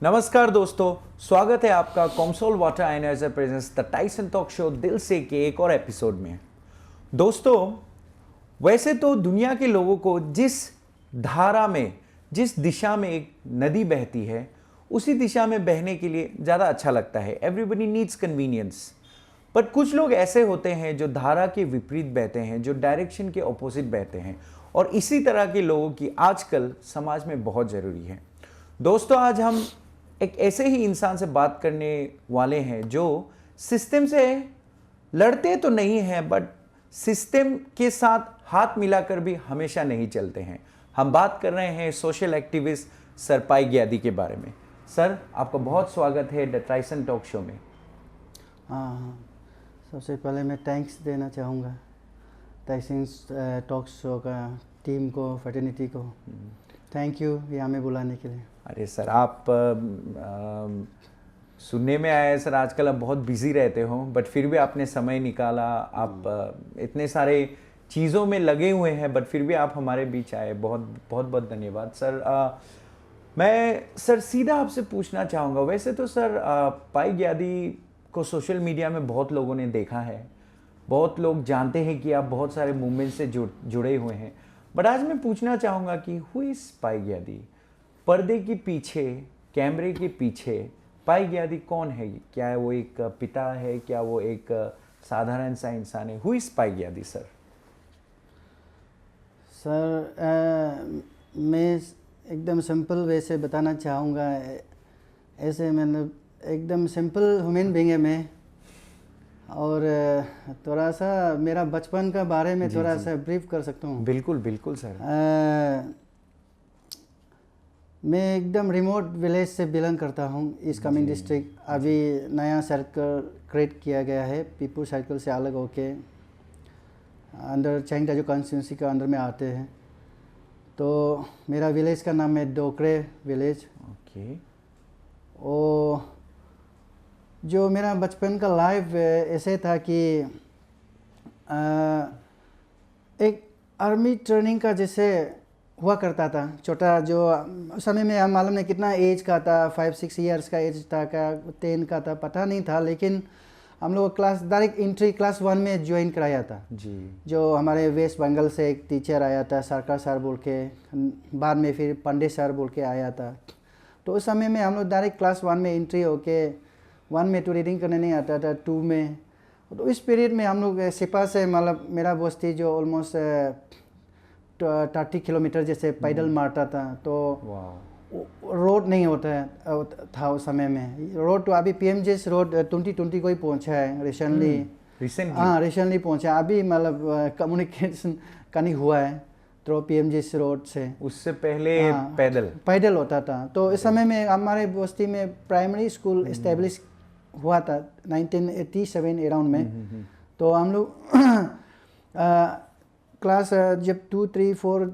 नमस्कार दोस्तों, स्वागत है आपका Comsol water ioniser presents the Tyson talk show दिल से के एक और एपिसोड में। दोस्तों, वैसे तो दुनिया के लोगों को जिस धारा में, जिस दिशा में एक नदी बहती है, उसी दिशा में बहने के लिए ज़्यादा अच्छा लगता है। Everybody needs convenience. पर कुछ लोग ऐसे होते हैं जो धारा के विपरीत बहते हैं, जो डायरेक्शन के ऑपोजिट बहते हैं, और इसी तरह के लोगों की आजकल समाज में बहुत ज़रूरी है। दोस्तों, आज हम एक ऐसे ही इंसान से बात करने वाले हैं जो सिस्टम से लड़ते तो नहीं हैं, बट सिस्टम के साथ हाथ मिलाकर भी हमेशा नहीं चलते हैं। हम बात कर रहे हैं सोशल एक्टिविस्ट सर पाई ग्यादी के बारे में। सर, आपका बहुत स्वागत है द टाइसन टॉक शो में। हाँ, सबसे पहले मैं थैंक्स देना चाहूँगा टाइसन टॉक शो का टीम को, फैटर्निटी को। थैंक यू यहाँ में बुलाने के लिए। अरे सर, आप सुनने में आया है सर, आजकल आप बहुत बिजी रहते हो, बट फिर भी आपने समय निकाला। आप इतने सारे चीज़ों में लगे हुए हैं, बट फिर भी आप हमारे बीच आए। बहुत बहुत बहुत धन्यवाद सर। मैं सर सीधा आपसे पूछना चाहूँगा, वैसे तो सर पाई ग्यादी को सोशल मीडिया में बहुत लोगों ने देखा है, बहुत लोग जानते हैं कि आप बहुत सारे मूवमेंट से जुड़े हुए हैं। बट आज मैं पूछना चाहूँगा कि हु इज़ पाई ग्यादी? पर्दे के पीछे, कैमरे के पीछे पाई ग्यादी कौन है? क्या वो एक पिता है? क्या वो एक साधारण सा इंसान है? Who is Pai Gyadi sir? Sir मैं एकदम सिंपल वे से बताना चाहूँगा। ऐसे मैंने एकदम सिंपल ह्यूमन बीइंग है मैं, और थोड़ा सा मेरा बचपन का बारे में थोड़ा सा ब्रीफ कर सकता हूँ। बिल्कुल बिल्कुल सर। मैं एकदम रिमोट विलेज से बिलोंग करता हूँ, ईस्ट कामेंग डिस्ट्रिक्ट। अभी नया सर्कल क्रिएट किया गया है, पीपू सर्कल से अलग होके अंडर चैंगटाजू कॉन्स्टिट्यूंसी का अंदर में आते हैं। तो मेरा विलेज का नाम है डोकरे विलेज। ओके। ओ जो मेरा बचपन का लाइफ ऐसे था कि एक आर्मी ट्रेनिंग का जैसे हुआ करता था, छोटा। जो उस समय में हम मालूम नहीं कितना एज का था, 5-6 ईयर्स का एज था, क्या 10 का था, पता नहीं था। लेकिन हम लोग क्लास डायरेक्ट एंट्री क्लास 1 में ज्वाइन कराया था जी। जो हमारे वेस्ट बंगाल से एक टीचर आया था, सरकार सर बोल के, बाद में फिर पंडित सर बोल के आया था। तो उस समय में हम लोग डायरेक्ट क्लास 1 में एंट्री होके 1 में तो रीडिंग करने नहीं आता था, 2 में। तो इस पीरियड में हम लोग सिपा से, मतलब मेरा बस्ती जो ऑलमोस्ट 30 किलोमीटर जैसे पैदल मारता था। तो रोड नहीं होता था उस समय में। रोड तो अभी पीएमजीएस रोड 2020 को ही पहुंचा है रिसेंटली। हाँ, रिसेंटली पहुंचा। अभी मतलब कम्युनिकेशन का नहीं हुआ है तो पीएमजीएस रोड से। उससे पहले पैदल होता था। तो इस समय में हमारे बस्ती में प्राइमरी स्कूल इस्टेब्लिश हुआ था 1987 अराउंड में। तो हम लोग क्लास जब 2, 3, 4,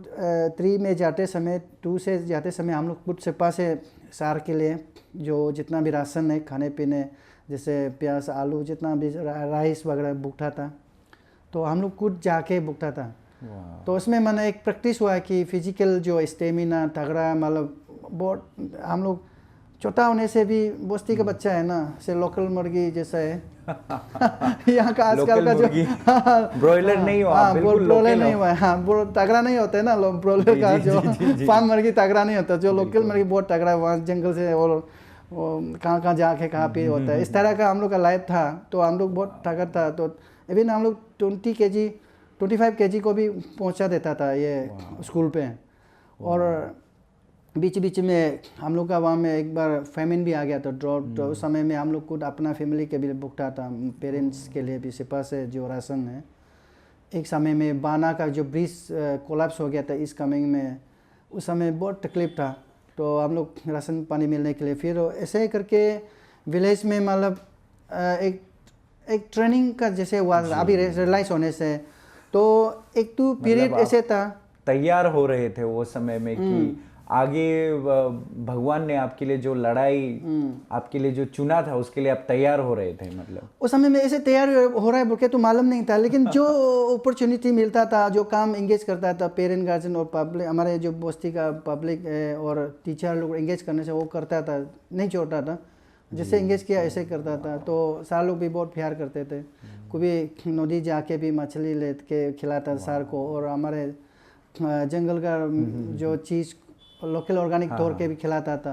3 में जाते समय, 2 से जाते समय हम लोग कुछ सिपा से सार के लिए जो जितना भी राशन है, खाने पीने, जैसे प्याज, आलू, जितना भी राइस वगैरह बुकता था, तो हम लोग खुद जाके बुकता था। तो उसमें मैंने एक प्रैक्टिस हुआ कि फिजिकल जो स्टेमिना तगड़ा, मतलब बहुत। हम लोग छोटा होने से भी बस्ती का बच्चा है ना, से लोकल मुर्गी जैसा है। यहाँ का आजकल का जो ब्रॉयलर नहीं हुआ, बिल्कुल ब्रॉयलर नहीं हुआ है। हाँ, बहुत तगड़ा नहीं होता है ना ब्रॉयलर का। जो फार्म मुर्गी तगड़ा नहीं होता, जो लोकल मुर्गी बहुत तगड़ा है, वहाँ जंगल से और कहाँ जाके कहाँ पे होता है। इस तरह का हम लोग का लाइफ था। तो हम लोग बहुत ताकत था। तो इवन हम लोग 25 kg को भी पहुँचा देता था ये स्कूल पे। और बीच बीच में हम लोग का वहाँ में एक बार फेमिन भी आ गया था, ड्रॉट। तो उस समय में हम लोग खुद अपना फैमिली के भी बुकता था, पेरेंट्स के लिए भी सिपा से जो राशन है। एक समय में बाना का जो ब्रिज कोलैप्स हो गया था इस कमिंग में, उस समय बहुत तकलीफ था। तो हम लोग राशन पानी मिलने के लिए फिर ऐसे करके विलेज में, मतलब एक ट्रेनिंग का जैसे हुआ अभी रियलाइज होने से। तो एक 2 पीरियड ऐसे था, तैयार हो रहे थे वो समय में कि आगे भगवान ने आपके लिए जो लड़ाई आपके लिए जो चुना था उसके लिए आप तैयार हो रहे थे, मतलब उस समय में ऐसे तैयार हो रहा है बोल के तो मालूम नहीं था, लेकिन जो अपॉर्चुनिटी मिलता था, जो काम एंगेज करता था पेरेंट गार्जियन और पब्लिक, हमारे जो बस्ती का पब्लिक और टीचर लोग एंगेज करने से वो करता था, नहीं छोड़ता था, जैसे एंगेज किया ऐसे करता था। तो सार लोग भी बहुत प्यार करते थे, कभी नदी जाके भी मछली ले के खिलाता था सार को, और हमारे जंगल का जो चीज़ लोकल ऑर्गेनिक तोड़ के भी खिलाता था।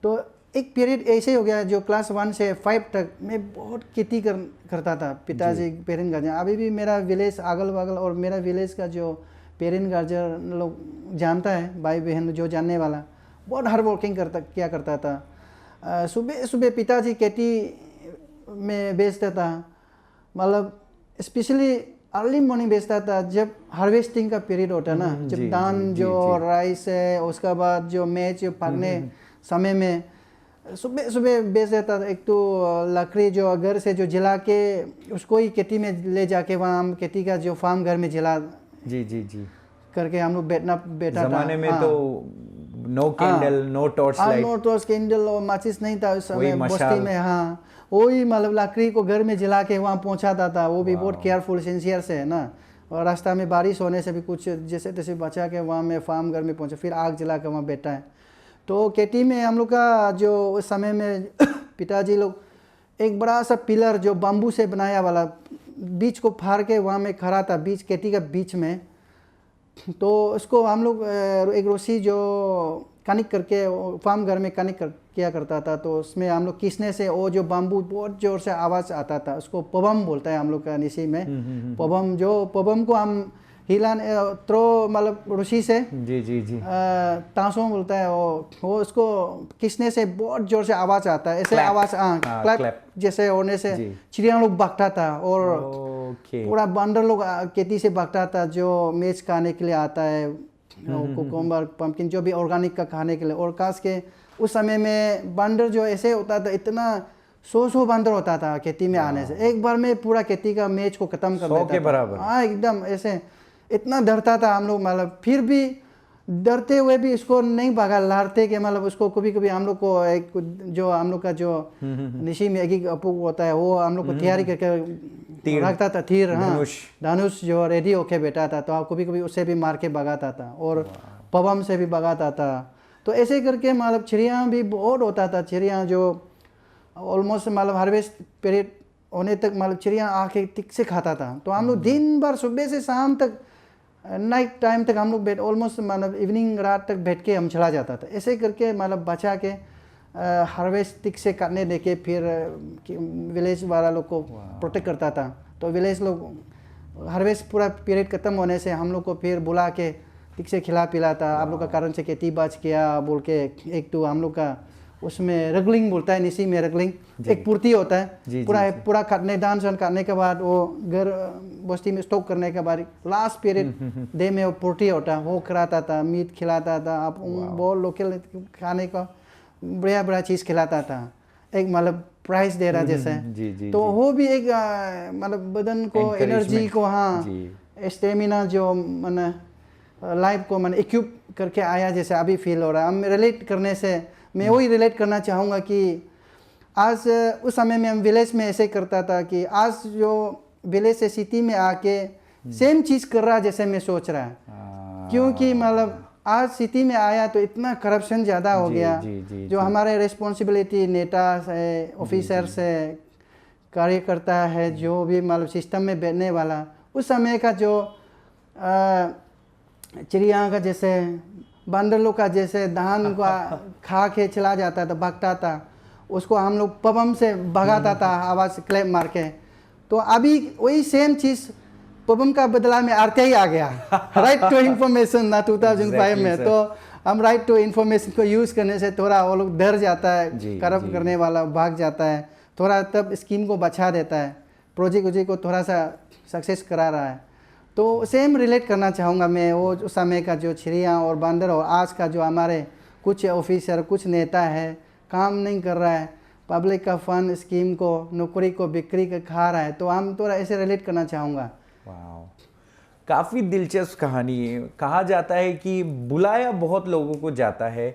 तो एक पीरियड ऐसे हो गया जो क्लास 1 से 5 तक मैं बहुत खेती करता था, पिताजी पेरेंट गार्जियन। अभी भी मेरा विलेज अगल बगल और मेरा विलेज का जो पेरेंट गार्जियन लोग जानता है, भाई बहन जो जानने वाला, बहुत हार्ड वर्किंग किया करता था। सुबह सुबह पिताजी खेती में बेचता था, मतलब स्पेशली अर्ली मॉर्निंग बेचता था जब हार्वेस्टिंग का पीरियड होता है ना, जब धान जो राइस है उसका बाद जो मैच जो पकने समय में सुबह सुबह बेच देता था। एक तो लकड़ी जो घर से जो जला के उसको ही खेती में ले जाके वहाँ हम खेती का जो फार्म घर में जला जी करके हम लोग बैठा जमाने में तो no candle, no torch light, no torch candle और माचिस नहीं था उस समय बस्ती में। हाँ, वही मतलब लकड़ी को घर में जला के वहाँ पहुँचाता था, वो भी बहुत केयरफुल सिंसियर से है ना। और रास्ता में बारिश होने से भी कुछ जैसे तैसे बचा के वहाँ में फार्म घर में पहुँचा, फिर आग जला के वहाँ बैठा है। तो खेती में हम लोग का जो उस समय में पिताजी लोग एक बड़ा सा पिलर जो बाम्बू से बनाया वाला बीच को फाड़ के वहाँ में खड़ा था, बीच खेती का बीच में। तो उसको हम लोग एक रस्सी जो कनेक्ट करके फार्म घर में कनेक्ट किया करता था, तो उसमें हम लोग खींचने से वो जो बाम्बू बहुत जोर से आवाज़ आता था, उसको पबम बोलता है हम लोग का निशी में। पबम को हम हिलाने थ्रो मतलब रस्सी से जी तांसों बोलता है वो उसको खींचने से बहुत जोर से आवाज़ आता है, ऐसे आवाज़ क्लैप जैसे होने से चिड़िया लोग भागता था, और पूरा बंदर लोग खेती से भागता था जो मेज खाने के लिए आता है, कुकुम्बर पंपकिन जो भी ऑर्गेनिक का खाने के लिए। और खास के उस समय में बंदर जो ऐसे होता था, इतना 100 बंदर होता था खेती में आने से, एक बार में पूरा खेती का मेज को खत्म कर देता के बराबर। हाँ एकदम ऐसे इतना डरता था हम लोग, मतलब फिर भी डरते हुए भी इसको नहीं भागा, लड़ते के मतलब उसको कभी कभी हम लोग को एक जो हम लोग का जो निशी में एक अपुक होता है वो हम लोग को तैयारी करके रखता था, तीर हाँ धनुष जो रेडी होके बैठा था, तो कभी कभी उससे भी मार के भगाता था, और पवम से भी भगाता था। तो ऐसे करके मतलब चिड़िया भी बहुत होता था, चिड़िया जो ऑलमोस्ट मतलब हार्वेस्ट पीरियड होने तक मतलब चिड़िया आके टिक से खाता था। तो हम लोग दिन भर सुबह से शाम तक नाइट टाइम तक हम लोग बैठ ऑलमोस्ट मतलब इवनिंग रात तक बैठ के हम चला जाता था, ऐसे करके मतलब बचा के हार्वेस्ट टिक से काटने दे के फिर विलेज वाला लोग को प्रोटेक्ट करता था। तो विलेज लोग हार्वेस्ट पूरा पीरियड खत्म होने से हम लोग को फिर बुला के टिक से खिला पिलाता, आप लोग का कारण से खेती बच गया बोल के। एक तो हम लोग का उसमें रगलिंग बोलता है निशी में, रगलिंग एक पूर्ति होता है, पूरा काटने दान सन काटने के बाद वो घर बस्ती में स्टॉक करने के बाद लास्ट पीरियड डे में वो पूर्ति होता है, वो कराता था, मीट खिलाता था, आप बहुत लोकल खाने का बढ़िया बढ़िया चीज़ खिलाता था, एक मतलब प्राइस दे रहा जैसे। तो वो भी एक मतलब बदन को एनर्जी को हाँ स्टेमिना जो मैंने लाइफ को मैंने इक्विप करके आया जैसे अभी फील हो रहा है। हम रिलेट करने से मैं वही रिलेट करना चाहूँगा कि आज उस समय में हम विलेज में ऐसे करता था कि आज जो विलेज से सिटी में आके सेम चीज़ कर रहा जैसे मैं सोच रहा है, क्योंकि मतलब आज सिटी में आया तो इतना करप्शन ज़्यादा हो गया। जो हमारे रिस्पॉन्सिबिलिटी नेता है, ऑफिसर्स है, कार्यकर्ता है, जो भी मतलब सिस्टम में बैठने वाला, उस समय का जो चिड़िया का जैसे बंदर लोग का जैसे धान को खा के चला जाता था, भागता था, उसको हम लोग पबम से भगाता था आवाज़ क्लैप मार के। तो अभी वही सेम चीज़ पबम का बदला में आरटीआई आ गया, राइट टू इंफॉर्मेशन ना 2005 में। तो हम राइट टू इंफॉर्मेशन को यूज़ करने से थोड़ा वो लोग डर जाता है, करप्ट करने वाला भाग जाता है थोड़ा, तब स्कीम को बचा देता है, प्रोजेक्ट को थोड़ा सा सक्सेस करा रहा है। तो सेम रिलेट करना चाहूँगा मैं, वो उस समय का जो चिड़िया और बंदर और आज का जो हमारे कुछ ऑफिसर कुछ नेता है काम नहीं कर रहा है, पब्लिक का फंड स्कीम को नौकरी को बिक्री कर खा रहा है, तो हम थोड़ा ऐसे रिलेट करना चाहूँगा। काफ़ी दिलचस्प कहानी है। कहा जाता है कि बुलाया बहुत लोगों को जाता है,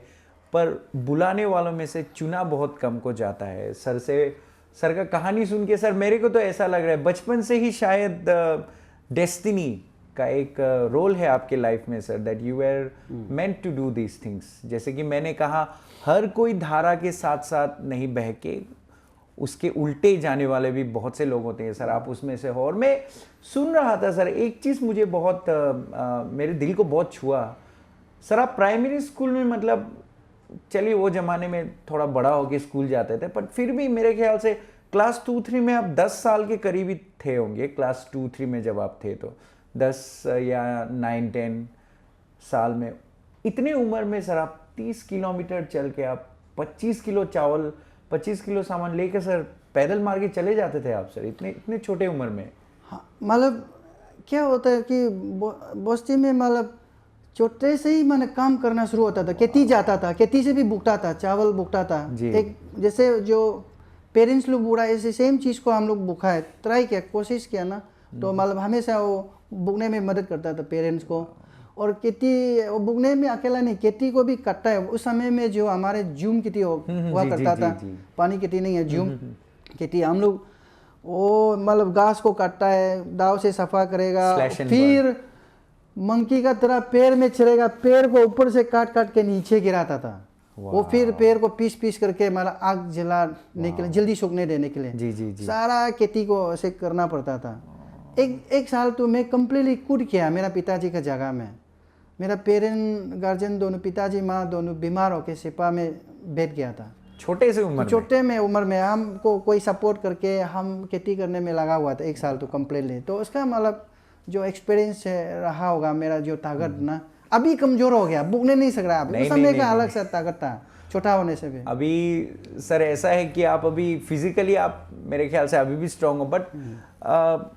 पर बुलाने वालों में से चुना बहुत कम को जाता है। सर का कहानी सुन के सर मेरे को तो ऐसा लग रहा है बचपन से ही शायद डेस्टिनी का एक रोल है आपके लाइफ में sir, that you are meant to do these things. जैसे कि मैंने कहा, हर कोई धारा के साथ साथ नहीं बह के उसके उल्टे जाने वाले भी बहुत से लोग होते हैं सर, आप उसमें से हो। और मैं सुन रहा था सर, एक चीज़ मुझे बहुत मेरे दिल को बहुत छुआ सर। आप प्राइमरी स्कूल में, मतलब चलिए वो ज़माने में थोड़ा बड़ा होके स्कूल जाते थे, बट फिर भी मेरे ख्याल से क्लास 2-3 में आप 10 साल के करीब ही थे होंगे। क्लास 2-3 में जब आप थे तो 10 या 9-10 साल में, इतने उम्र में सर आप 30 किलोमीटर चल के आप 25 किलो चावल, 25 किलो सामान लेकर सर पैदल मार के चले जाते थे आप सर, इतने छोटे उम्र में। हाँ, मतलब क्या होता है कि बस्ती में मतलब छोटे से ही मैंने काम करना शुरू होता था। खेती जाता था, खेती से भी बुकता था, चावल बुकता था। एक जैसे जो पेरेंट्स लोग बुरा, ऐसे सेम चीज़ को हम लोग बुका है, ट्राई किया, कोशिश किया ना, तो मतलब हमेशा वो बुकने में मदद करता था पेरेंट्स को। और खेती वो बुकने में अकेला नहीं, खेती को भी काटता है। उस समय में जो हमारे जूम खेती हुआ करता था, पानी खेती नहीं है, जूम खेती। हम लोग वो मतलब घास को काटता है, दाव से सफा करेगा, फिर मंकी का तरह पैर में चलेगा, पैर को ऊपर से काट काट के नीचे गिराता था। वो फिर पैर को पीस पीस करके मतलब आग जलाने के लिए, जल्दी सूखने देने के लिए सारा खेती को ऐसे करना पड़ता था। एक साल तो मैं कम्प्लीटली कूद किया मेरा पिताजी का जगह में। मेरा पेरेंट गार्जियन दोनों, पिताजी माँ दोनों बीमार होकर सिपा में बैठ गया था। छोटे उम्र में हमको कोई सपोर्ट करके हम खेती करने में लगा हुआ था एक साल तो कम्प्लीटली। तो उसका मतलब जो एक्सपीरियंस रहा होगा, मेरा जो ताकत ना अभी कमजोर हो गया, बुकने नहीं सक रहा। उस समय का अलग सा ताकत था, छोटा होने से भी। अभी सर ऐसा है कि आप अभी फिजिकली आप मेरे ख्याल से अभी भी स्ट्रांग हो, बट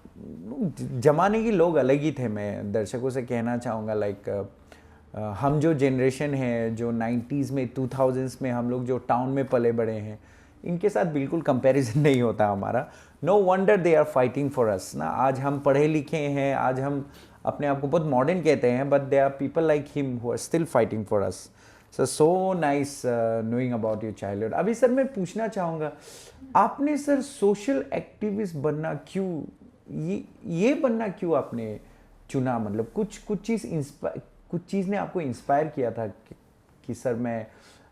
जमाने के लोग अलग ही थे। मैं दर्शकों से कहना चाहूँगा, लाइक हम जो जनरेशन है, जो 90s में 2000s में हम लोग जो टाउन में पले बड़े हैं, इनके साथ बिल्कुल कंपैरिजन नहीं होता हमारा। No wonder they are fighting for us ना। आज हम पढ़े लिखे हैं, आज हम अपने आप को बहुत मॉडर्न कहते हैं, but they are people like him who are still fighting for us. So nice knowing about your childhood. अभी सर मैं पूछना चाहूँगा, आपने सर सोशल एक्टिविस्ट बनना क्यों, ये बनना क्यों आपने चुना? मतलब कुछ चीज़ ने आपको इंस्पायर किया था कि सर मैं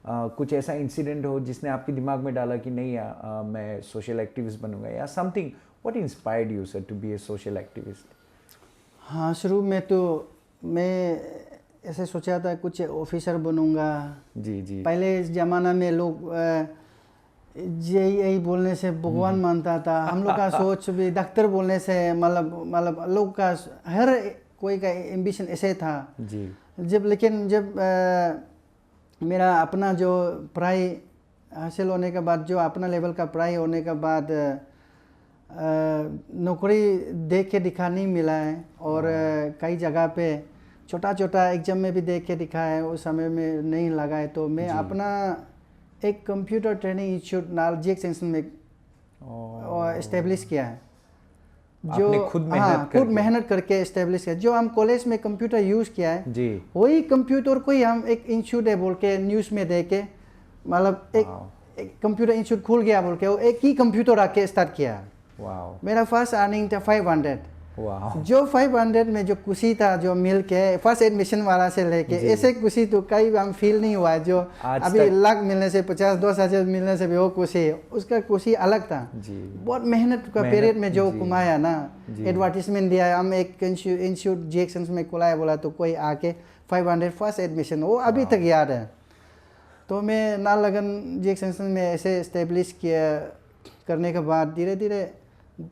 कुछ ऐसा इंसिडेंट हो जिसने आपके दिमाग में डाला कि नहीं मैं सोशल एक्टिविस्ट बनूंगा, या something? What inspired you sir to be a social activist? हाँ, शुरू में तो मैं ऐसे सोचा था कुछ ऑफिसर बनूंगा। जी। पहले ज़माना में लोग यही बोलने से भगवान मानता था। हम लोग का सोच भी डॉक्टर बोलने से मतलब लोग का हर कोई का एम्बिशन ऐसे था जी। जब मेरा अपना जो पढ़ाई हासिल होने के बाद, जो अपना लेवल का पढ़ाई होने के बाद नौकरी देख के दिखा नहीं मिला है। और कई जगह पे छोटा एग्जाम में भी देख के दिखा है, उस समय में नहीं लगा है। तो मैं अपना एक कंप्यूटर ट्रेनिंग इंस्टीट्यूट नालजी एक्सटेंशन में इस्टेब्लिश किया है। जो खुद मेहनत करके इस्टेब्लिश किया। जो हम कॉलेज में कंप्यूटर यूज़ किया है जी, वही कंप्यूटर को ही हम एक इंस्टीट्यूट है बोल के न्यूज़ में दे के, मतलब एक कंप्यूटर इंस्टीट्यूट खुल गया बोल के वो एक ही कंप्यूटर रख के स्टार्ट किया। मेरा फर्स्ट अर्निंग था 500। जो 500 में जो खुशी था, जो मिल के फर्स्ट एडमिशन वाला से लेके, ऐसे खुशी तो कई हम फील नहीं हुआ है। जो अभी लाख मिलने से, 50-10,000 मिलने से भी वो खुशी, उसका खुशी अलग था जी। बहुत मेहनत का पीरियड में जो कमाया ना, एडवर्टीजमेंट दिया, हम एक इंस्टीट्यूट JXN में खुलाया बोला तो कोई आके 500 फर्स्ट एडमिशन, वो अभी तक याद है। तो मैं नालगन JXN में ऐसे इस्टेब्लिश किया। करने के बाद धीरे धीरे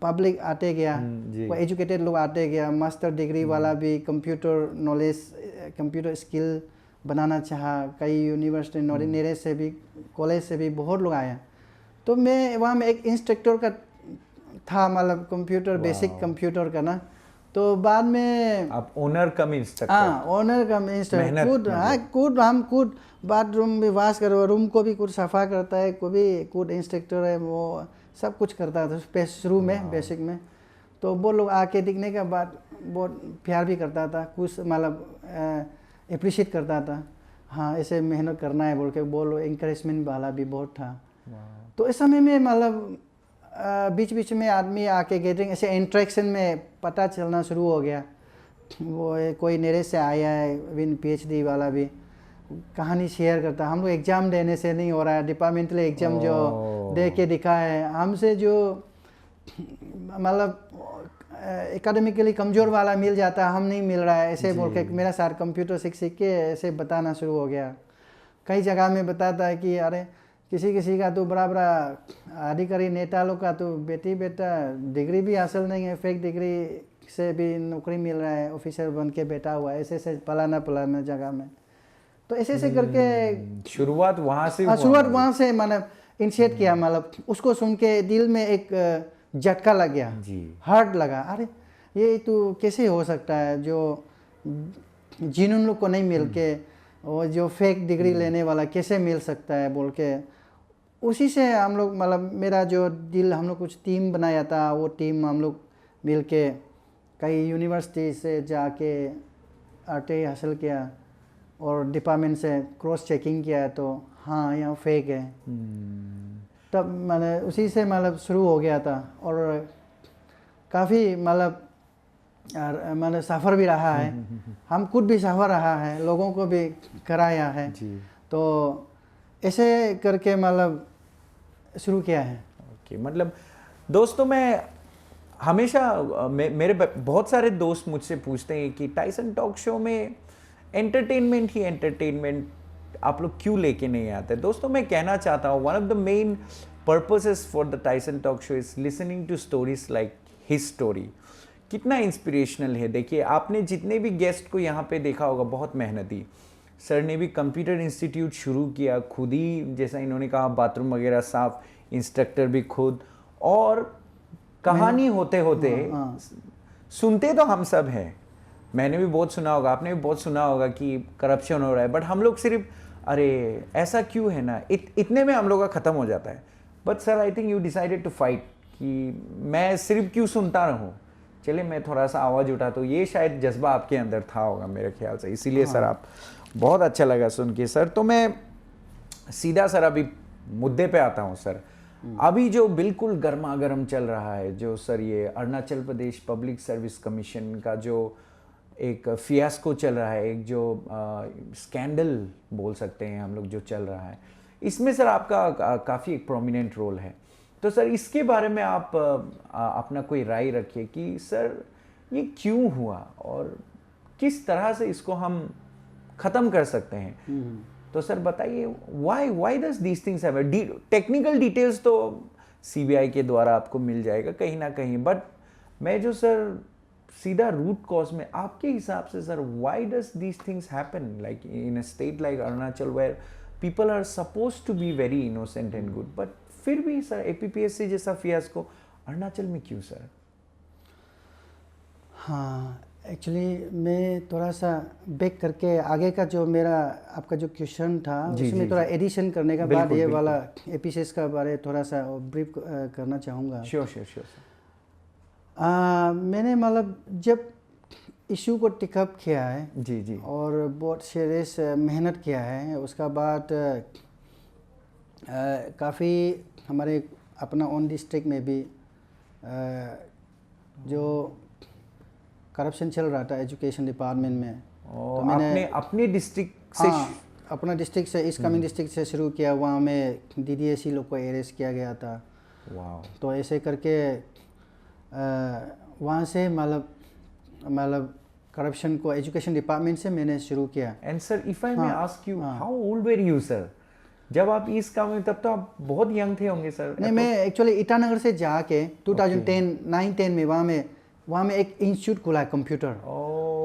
पब्लिक आते गया, कोई एजुकेटेड लोग आते गया, मास्टर डिग्री वाला भी कंप्यूटर नॉलेज, कंप्यूटर स्किल बनाना चाहा। कई यूनिवर्सिटी नॉलेज से भी, कॉलेज से भी बहुत लोग आया। तो मैं वहाँ में एक इंस्ट्रक्टर का था, मतलब कंप्यूटर बेसिक कंप्यूटर का ना। तो बाद में आप ओनर कम इंस्ट्रक्टर? हाँ, ओनर कम इंस्ट्रक्टर। हम खुद बाथरूम भी वाश कर, रूम को भी खुद सफा करता है, कोई भी खुद इंस्ट्रक्टर है, वो सब कुछ करता था शुरू में बेसिक में। तो वो लोग आके दिखने के बाद बहुत प्यार भी करता था, कुछ मतलब अप्रिशिएट करता था, हाँ ऐसे मेहनत करना है बोल के, वो लोग इंकरेजमेंट वाला भी बहुत था। तो इस समय में मतलब बीच बीच में आदमी आके गैदरिंग ऐसे इंट्रैक्शन में पता चलना शुरू हो गया। वो कोई नेरे से आया है विन PhD वाला भी कहानी शेयर करता, हम लोग एग्ज़ाम देने से नहीं हो रहा है, डिपार्टमेंटल एग्ज़ाम जो दे के दिखा है, हमसे जो मतलब एकेडमिकली कमज़ोर वाला मिल जाता, हम नहीं मिल रहा है ऐसे बोल के मेरा साथ कंप्यूटर सीख सीख के ऐसे बताना शुरू हो गया। कई जगह में बताता है कि अरे किसी किसी का तो बड़ा बड़ा अधिकारी नेता लोग का तो बेटा डिग्री भी हासिल नहीं है, फेक डिग्री से भी नौकरी मिल रहा है, ऑफिसर बन के बैठा हुआ है, ऐसे फलाना जगह में। तो ऐसे करके शुरुआत वहाँ से शुरुआत वहाँ से मैंने इनिशिएट किया। मतलब उसको सुन के दिल में एक झटका लग गया, हार्ट लगा, अरे ये तो कैसे हो सकता है जो जिन लोग को नहीं मिल के और जो फेक डिग्री लेने वाला कैसे मिल सकता है बोल के, उसी से हम लोग मतलब मेरा जो दिल, हम लोग कुछ टीम बनाया था, वो टीम हम लोग मिल के कई यूनिवर्सिटी से जाके RTI हासिल किया और डिपार्टमेंट से क्रॉस चेकिंग किया तो हाँ यहाँ फेक है। तब मैंने उसी से मतलब शुरू हो गया था और काफ़ी मतलब सफ़र भी रहा है, हम खुद भी सफ़र रहा है, लोगों को भी कराया है जी। तो ऐसे करके मतलब शुरू किया है। ओके, मतलब दोस्तों मैं हमेशा मेरे बहुत सारे दोस्त मुझसे पूछते हैं कि टाइसन टॉक शो में एंटरटेनमेंट ही एंटरटेनमेंट आप लोग क्यों लेके नहीं आते। दोस्तों मैं कहना चाहता हूँ one of the main purposes for the Tyson talk show is listening to stories like his story. कितना इंस्पिरेशनल है। देखिए आपने जितने भी गेस्ट को यहाँ पे देखा होगा बहुत मेहनती। सर ने भी कंप्यूटर इंस्टीट्यूट शुरू किया खुद ही, जैसा इन्होंने कहा बाथरूम वगैरह साफ, इंस्ट्रक्टर भी खुद, और कहानी होते होते सुनते तो हम सब हैं, मैंने भी बहुत सुना होगा, आपने भी बहुत सुना होगा कि करप्शन हो रहा है, बट हम लोग सिर्फ अरे ऐसा क्यों है ना, इतने में हम लोग का ख़त्म हो जाता है। But sir I think you decided to fight कि मैं सिर्फ क्यों सुनता रहूं, चले मैं थोड़ा सा आवाज़ उठा। तो ये शायद जज्बा आपके अंदर था होगा मेरे ख्याल से, इसीलिए सर आप बहुत अच्छा लगा सुन के। सर तो मैं सीधा सर अभी मुद्दे पे आता हूँ सर। अभी जो बिल्कुल गर्मा गर्म चल रहा है जो सर ये Arunachal Pradesh public service commission का जो एक फियास्को चल रहा है, एक जो स्कैंडल बोल सकते हैं हम लोग जो चल रहा है, इसमें सर आपका काफ़ी एक प्रोमिनेंट रोल है। तो सर इसके बारे में आप अपना कोई राय रखिए कि सर ये क्यों हुआ और किस तरह से इसको हम ख़त्म कर सकते हैं। तो सर बताइए why does these things happen. Technical details तो CBI के द्वारा आपको मिल जाएगा कहीं ना कहीं, बट मैं जो सर सीधा रूट कॉज में आपके हिसाब से sir why does these things happen like in a state like Arunachal where people are suppose to be very innocent and good, but फिर भी सर APPSC जैसा फियास्को अरुणाचल में क्यों सर? हाँ एक्चुअली मैं थोड़ा सा बैक करके आगे का जो मेरा आपका जो क्वेश्चन था उसमें थोड़ा एडिशन करने का बाद ये वाला APPSC का बारे थोड़ा सा ब्रीफ करना चाहूँगा। श्योर मैंने मतलब जब इशू को टिकअप किया है जी और बहुत सीरियस मेहनत किया है, उसका बाद काफ़ी हमारे अपना ओन डिस्ट्रिक्ट में भी जो करप्शन चल रहा था एजुकेशन डिपार्टमेंट में, तो मैंने अपने डिस्ट्रिक्ट से अपना डिस्ट्रिक्ट से ईस्ट कामेंग डिस्ट्रिक्ट से शुरू किया। वहाँ में DDSE लोग को अरेस्ट किया गया था। तो ऐसे करके वहाँ से मतलब करप्शन को एजुकेशन डिपार्टमेंट से मैंने शुरू किया। And sir if I may ask you how old were you sir जब आप इस काम में, तब तो आप बहुत यंग थे होंगे सर? नहीं, मैं एक्चुअली ईटानगर से जाके 2010 में वहाँ में एक इंस्टीट्यूट खुला है कंप्यूटर।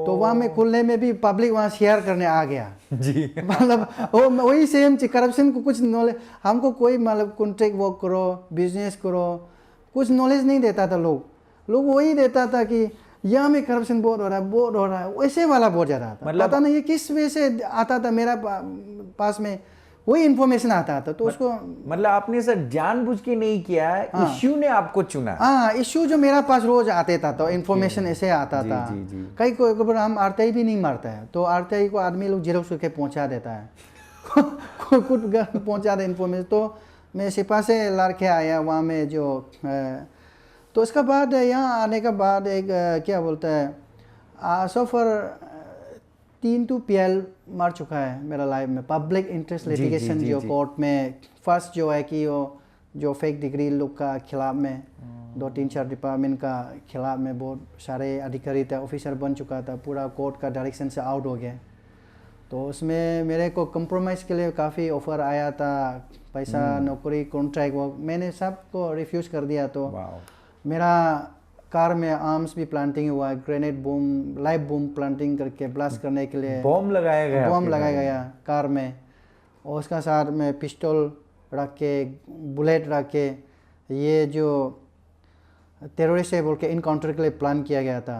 तो वहाँ में खुलने में भी पब्लिक वहाँ शेयर करने आ गया जी मतलब वही सेम करप्शन को कुछ नॉलेज, हमको कोई मतलब कॉन्ट्रैक्ट वर्क करो, बिजनेस करो, कुछ नॉलेज नहीं देता था। लोग वही देता था कि यहाँ में करप्शन बहुत हो रहा है वैसे वाला बहुत ज़्यादा था। मतलब पता नहीं किस वजह से आता था मेरा पास में वही इन्फॉर्मेशन आता था, तो उसको मतलब आपने सर जानबूझ के नहीं किया है, इश्यू ने आपको चुना। हाँ, इश्यू जो मेरा पास रोज आते था तो इन्फॉर्मेशन ऐसे आता था। कई कोई बार हम आरटीआई भी नहीं मारता है, तो आरटीआई को आदमी लोग जेरोक्स करके पहुंचा देता है कुछ पहुंचा दे इन्फॉर्मेशन। तो मैं सिपा से लड़के आया वहाँ में जो तो उसके बाद यहाँ आने के बाद एक क्या बोलता है सो फॉर 3 to PL मार चुका है मेरा लाइफ में, पब्लिक इंटरेस्ट लिटिगेशन जो कोर्ट में। फर्स्ट जो है कि वो जो फेक डिग्री लोग का खिलाफ में 2-3-4 डिपार्टमेंट का खिलाफ में बहुत सारे अधिकारी थे, ऑफिसर बन चुका था, पूरा कोर्ट का डायरेक्शन से आउट हो गया। तो उसमें मेरे को कंप्रोमाइज़ के लिए काफ़ी ऑफ़र आया था, पैसा, नौकरी, कॉन्ट्रैक्ट, वो मैंने सबको रिफ्यूज़ कर दिया। तो मेरा कार में आर्म्स भी प्लांटिंग हुआ है, ग्रेनेड बम, लाइव बम प्लांटिंग करके ब्लास्ट करने के लिए बम लगाया गया कार में। और उसका साथ में पिस्टल रख के, बुलेट रख के, ये जो टेररिस्ट है बोल के इनकाउंटर के लिए प्लान किया गया था।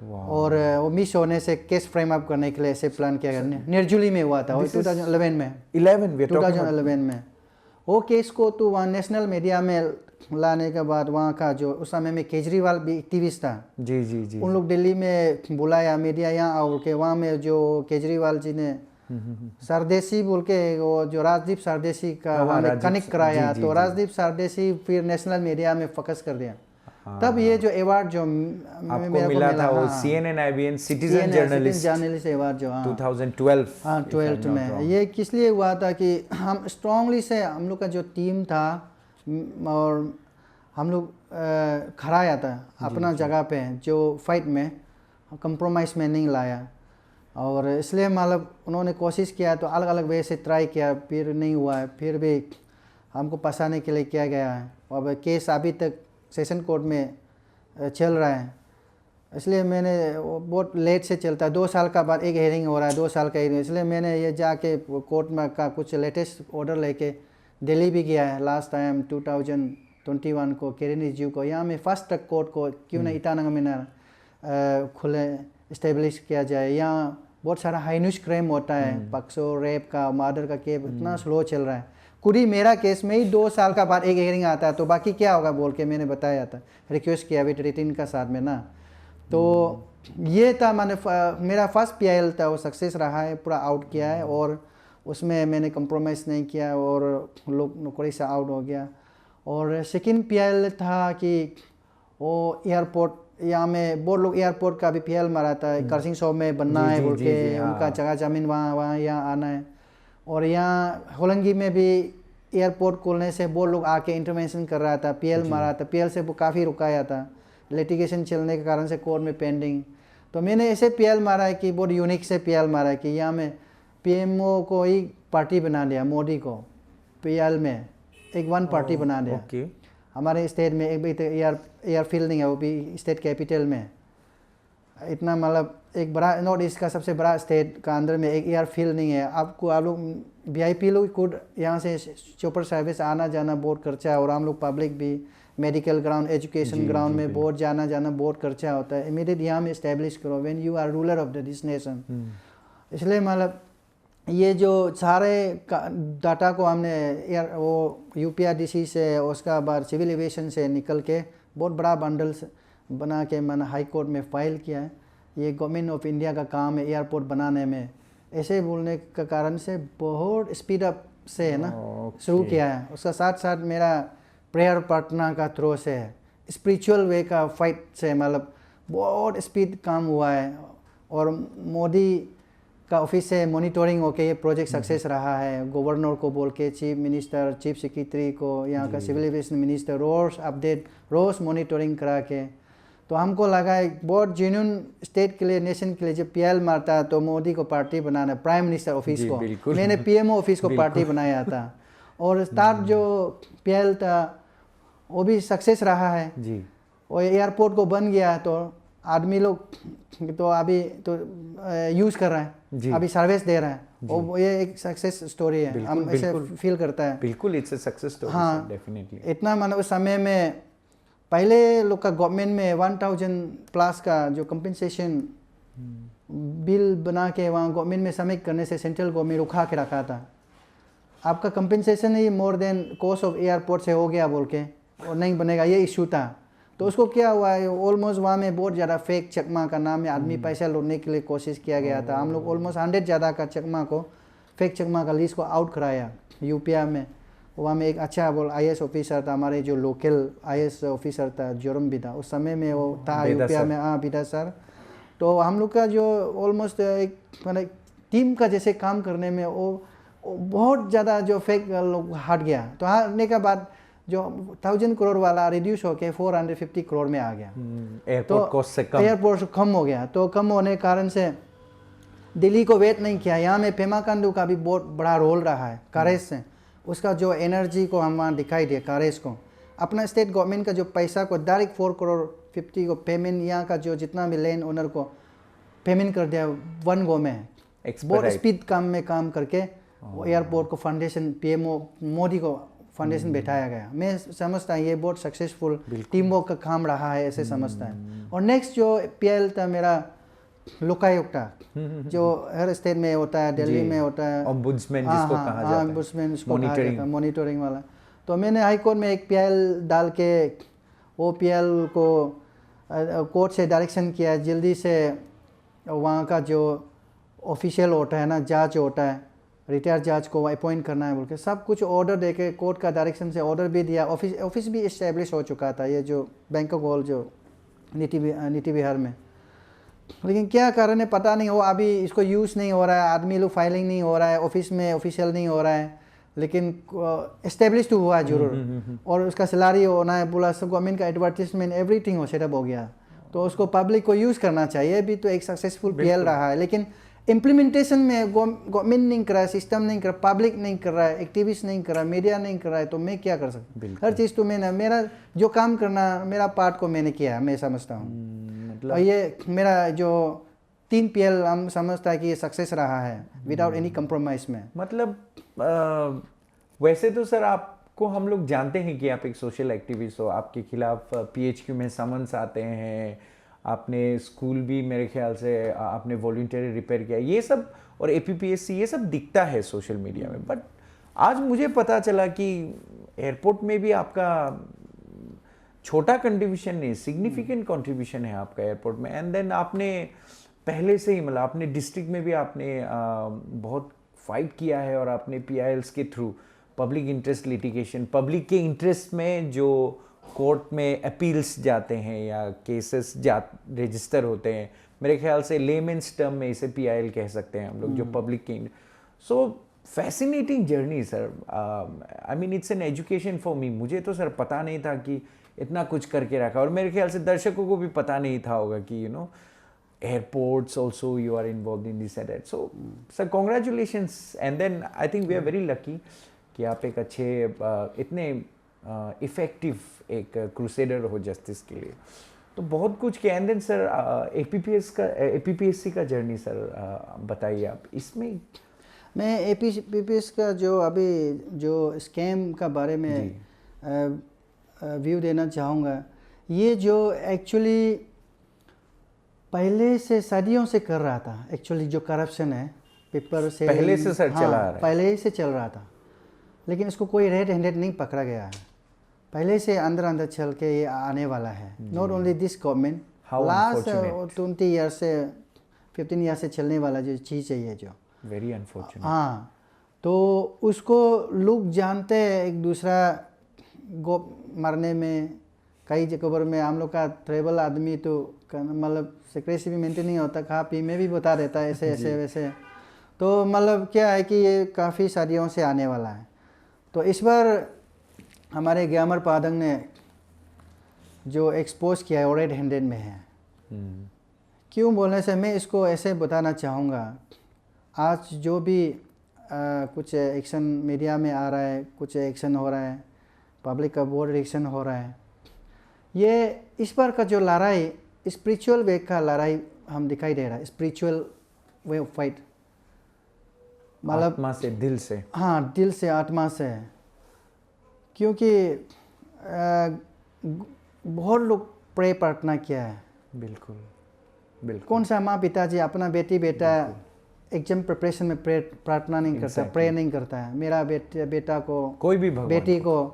और वो मिस होने से केस फ्रेम अप करने के लिए ऐसे प्लान किया गया। निर्जुली में हुआ था 2011 में 2011 में। वो केस को तो वहाँ नेशनल मीडिया में लाने के बाद वहाँ का जो उस समय में केजरीवाल भी एक्टिविस्ट था, जी उन लोग दिल्ली में बुलाया मीडिया यहाँ आओ के। वहाँ में जो केजरीवाल जी ने सरदेसी बोल के वो जो राजदीप सरदेसी का वहाँ में कनेक्ट कराया, तो राजदीप सरदेसी फिर नेशनल मीडिया में फोकस कर दिया। तब ये जो अवार्ड जो आपको मिला था वो CNN IBN citizen journalist award जो 2012 में, ये किस लिए हुआ था कि हम स्ट्रांगली से हम लोग का जो टीम था और हम लोग खड़ा आया था अपना जगह पे, जो फाइट में कंप्रोमाइज़ में नहीं लाया। और इसलिए मतलब उन्होंने कोशिश किया तो अलग अलग वे से ट्राई किया, फिर नहीं हुआ है, फिर भी हमको फंसाने के लिए किया गया है। अब केस अभी तक सेशन कोर्ट में चल रहा है, इसलिए मैंने बहुत लेट से चलता है, 2 साल का बाद एक हेयरिंग हो रहा है, 2 साल का हेयरिंग, इसलिए मैंने ये जाके कोर्ट में का कुछ लेटेस्ट ऑर्डर लेके दिल्ली भी गया है लास्ट टाइम 2021 को केरेनी जी को। यहाँ में फास्ट ट्रैक कोर्ट को क्यों ना ईटानगर में खुले इस्टेब्लिश किया जाए। यहाँ बहुत सारा हाइन्यूज क्राइम होता है, पक्सो, रेप का, मर्डर का केस इतना स्लो चल रहा है। कुड़ी मेरा केस में ही 2 साल का बाद एक हेयरिंग आता है, तो बाकी क्या होगा बोल के मैंने बताया था, रिक्वेस्ट किया विद रिटिन का साथ में ना। तो ये था मैंने मेरा फर्स्ट PIL था, वो सक्सेस रहा है, पूरा आउट किया है और उसमें मैंने कंप्रोमाइज़ नहीं किया और लोग नौकरी से आउट हो गया। और सेकंड PIL था कि वो एयरपोर्ट, यहाँ में बहुत लोग एयरपोर्ट का भी PIL मारा था, करसिंग शॉप में बनना है बोल के, उनका जगह ज़मीन वहाँ यहाँ आना है। और यहाँ होलंगी में भी एयरपोर्ट खोलने से बहुत लोग आके इंटरवेंशन कर रहा था, PIL मारा था, PIL से वो काफ़ी रुकाया था, लिटिगेशन चलने के कारण से कोर्ट में पेंडिंग। तो मैंने ऐसे PIL मारा है कि बहुत यूनिक से PIL मारा है कि यहाँ में PMO को ही पार्टी बना दिया, मोदी को PIL में एक वन पार्टी बना दिया। हमारे स्टेट में एक भी एयरफील्ड नहीं है, वो भी स्टेट कैपिटल में। इतना मतलब एक बड़ा नॉर्थ ईस्ट का सबसे बड़ा स्टेट का अंदर में एक एयरफील्ड नहीं है। आप लोग VIP लोग खुद यहाँ से चौपर सर्विस आना जाना बहुत खर्चा है, और हम लोग पब्लिक भी मेडिकल ग्राउंड, एजुकेशन ग्राउंड में बहुत जाना बहुत खर्चा होता है। इमीडिएट यहाँ में इस्टेब्लिश करो when you are ruler of this nation. इसलिए मतलब ये जो सारे डाटा को हमने वो UPRDC से, उसका बाद सिविल एविएशन से निकल के बहुत बड़ा बंडल बना के मैंने हाई कोर्ट में फाइल किया है। ये गवर्नमेंट ऑफ इंडिया का काम है एयरपोर्ट बनाने में, ऐसे बोलने के कारण से बहुत स्पीड अप से है ना शुरू किया है। उसका साथ साथ मेरा प्रेयर प्रार्थना का थ्रो से है, स्पिरिचुअल वे का फाइट से मतलब बहुत स्पीड काम हुआ है। और मोदी का ऑफिस से मॉनिटरिंग होके ये प्रोजेक्ट सक्सेस रहा है। गवर्नर को बोल के, चीफ मिनिस्टर, चीफ सेक्रेटरी को, यहाँ का सिविल एविएशन मिनिस्टर, रोज अपडेट, रोज मॉनिटरिंग करा के। तो हमको लगा है बहुत जेन्युइन स्टेट के लिए, नेशन के लिए जब PIL मारता है तो मोदी को पार्टी बनाना, प्राइम मिनिस्टर ऑफिस को। मैंने PMO ऑफिस को पार्टी बनाया था। और स्टार्ट जो PIL था वो भी सक्सेस रहा है जी। और एयरपोर्ट को बन गया तो आदमी लोग तो अभी तो यूज़ कर रहा है, अभी सर्विस दे रहा है। और ये एक सक्सेस स्टोरी है, हम ऐसे फील करता है। बिल्कुल इट्स अ सक्सेस स्टोरी। हाँ, डेफिनेटली। इतना मतलब उस समय में पहले लोग का गवर्नमेंट में 1000+ का जो कंपनसेशन बिल बना के वहाँ गवर्नमेंट में सबमिट करने से सेंट्रल गवर्नमेंट रुका के रखा था। आपका compensation he more than cost of airport से हो गया बोल के और नहीं बनेगा, ये इशू था। तो उसको क्या हुआ है, ऑलमोस्ट वहाँ में बहुत ज़्यादा फेक चकमा का नाम में आदमी पैसा लूटने के लिए कोशिश किया गया था। हम लोग ऑलमोस्ट 100 ज़्यादा का चकमा को, फेक चकमा का लिस्ट को आउट कराया यूपीआई में। वहाँ में एक अच्छा बोल IAS ऑफिसर था, हमारे जो लोकल IAS ऑफिसर था जोरम भी था उस समय में, वो था यूपीआई में। हाँ बिदा सर। तो हम लोग का जो ऑलमोस्ट एक मतलब टीम का जैसे काम करने में वो बहुत ज़्यादा जो फेक लोग हट गया। तो हटने के बाद जो 1000 करोड़ वाला रिड्यूस होके 450 करोड़ में आ गया। एयरपोर्ट कॉस्ट से कम, एयरपोर्ट कम हो गया। तो कम होने के कारण से दिल्ली को वेट नहीं किया। यहाँ में पेमा खांडू का भी बहुत बड़ा रोल रहा है कारेस से। उसका जो एनर्जी को हम वहाँ दिखाई दिया कारेस को, अपना स्टेट गवर्नमेंट का जो पैसा को डायरेक्ट 4 करोड़ 50 को पेमेंट, यहाँ का जो जितना भी लैंड ओनर को पेमेंट कर दिया 1 गो में। बहुत स्पीड काम में काम करके वो एयरपोर्ट को फाउंडेशन पीएमओ मोदी को फाउंडेशन बैठाया गया। मैं समझता हूँ ये बहुत सक्सेसफुल टीम वर्क का काम रहा है, ऐसे समझता है। और नेक्स्ट जो PL था मेरा लोकायुक्ता, जो हर स्टेट में होता है, दिल्ली में होता है, ओम्बुड्समैन जिसको कहा जाता है, ओम्बुड्समैन जिसको कहा जाता है, मॉनिटरिंग वाला। तो मैंने हाई कोर्ट में एक PL डाल के वो PL को कोर्ट से डायरेक्शन किया जल्दी से वहाँ का जो ऑफिशियल होता है ना, जज होता है, रिटायर्ड जज को अपॉइंट करना है बोल के सब कुछ ऑर्डर दे के कोर्ट का डायरेक्शन से ऑर्डर भी दिया। ऑफिस भी इस्टेब्लिश हो चुका था, ये जो बैंकॉक हॉल जो नीति विहार में। लेकिन क्या कारण है पता नहीं, वो अभी इसको यूज़ नहीं हो रहा है, आदमी लोग फाइलिंग नहीं हो रहा है, ऑफिस में ऑफिशियल नहीं हो रहा है, लेकिन इस्टेब्लिश तो हुआ है जरूर। और उसका सैलरी होना है, पूरा सब गवर्नमेंट का एडवर्टीजमेंट एवरीथिंग हो सेटअप हो गया। तो उसको पब्लिक को यूज़ करना चाहिए। भी तो एक सक्सेसफुल PL रहा है, लेकिन इम्प्लीमेंटेशन में गवर्नमेंट नहीं कर रहा है, सिस्टम नहीं कर रहा, पब्लिक नहीं कर रहा है, एक्टिविस्ट नहीं कर रहा है, मीडिया नहीं कर रहा है, तो मैं क्या कर सकता हूँ? हर चीज़ तो मैंने मेरा जो काम करना मेरा पार्ट को मैंने किया है, मैं समझता हूँ। और ये मेरा जो 3 PL हम समझता है कि ये सक्सेस रहा है विदाउट एनी कंप्रोमाइज में। मतलब वैसे तो सर आपको हम लोग जानते हैं कि आप एक सोशल एक्टिविस्ट हो, आपके खिलाफ PHQ में समन्स आते हैं, आपने स्कूल भी मेरे ख्याल से आपने वॉलंटियरी रिपेयर किया, ये सब, और APPSC ये सब दिखता है सोशल मीडिया में। बट आज मुझे पता चला कि एयरपोर्ट में भी आपका छोटा कंट्रीब्यूशन नहीं, सिग्निफिकेंट कंट्रीब्यूशन है आपका एयरपोर्ट में। एंड देन आपने पहले से ही मतलब अपने डिस्ट्रिक्ट में भी आपने बहुत फाइट किया है, और आपने PILs के through public interest litigation, public के इंटरेस्ट में जो कोर्ट में अपील्स जाते हैं या केसेस रजिस्टर होते हैं, मेरे ख्याल से लेमेंस टर्म में इसे PIL कह सकते हैं हम लोग, जो पब्लिक के। So fascinating journey sir, I mean it's an education for me. मुझे तो सर पता नहीं था कि इतना कुछ करके रखा, और मेरे ख्याल से दर्शकों को भी पता नहीं था होगा कि airports also you are involved in this and that. So sir congratulations, and then I think we are very lucky कि आप एक अच्छे इतने इफेक्टिव एक क्रूसेडर हो जस्टिस के लिए, तो बहुत कुछ किया। एंड देन सर APPSC का जर्नी सर बताइए आप इसमें। मैं APPSC का जो अभी जो स्कैम का बारे में व्यू देना चाहूँगा। ये जो एक्चुअली पहले से सदियों से कर रहा था, एक्चुअली जो करप्शन है पेपर से पहले से सर चला आ रहा है, पहले ही से चल रहा था, लेकिन इसको कोई रेड हैंडेड नहीं पकड़ा गया है। पहले से अंदर चल के ये आने वाला है। Not only this government, last 20 year से 15 ईयर से चलने वाला जो चीज़ है ये जो वेरी अनफॉर्चुनेट। हाँ, तो उसको लोग जानते हैं एक दूसरा गो मारने में। कई जगह में हम लोग का ट्रेवल आदमी तो मतलब सिक्रेसी भी मेंटेन नहीं होता, खा पी में भी बता देता है ऐसे ऐसे वैसे। तो मतलब क्या है कि ये काफ़ी सदियों से आने वाला है। तो इस बार हमारे ग्यामर पादंग ने जो एक्सपोज किया है वो रेड हैंडेड में है। क्यों बोलने से मैं इसको ऐसे बताना चाहूँगा, आज जो भी कुछ एक्शन मीडिया में आ रहा है, कुछ एक्शन हो रहा है, पब्लिक का बहुत रिएक्शन हो रहा है, ये इस बार का जो लड़ाई स्पिरिचुअल वे का लड़ाई हम दिखाई दे रहा है। स्पिरिचुअल वे ऑफ फाइट, मतलब आत्मा से, दिल से। हाँ, दिल से, आत्मा से। क्योंकि बहुत लोग प्रे प्रार्थना किया है। बिल्कुल बिल्कुल। कौन सा माँ पिताजी अपना बेटी बेटा एग्जाम प्रिपरेशन में प्रार्थना नहीं करता, प्रे नहीं करता है मेरा बेटा को, कोई भी भगवान बेटी को,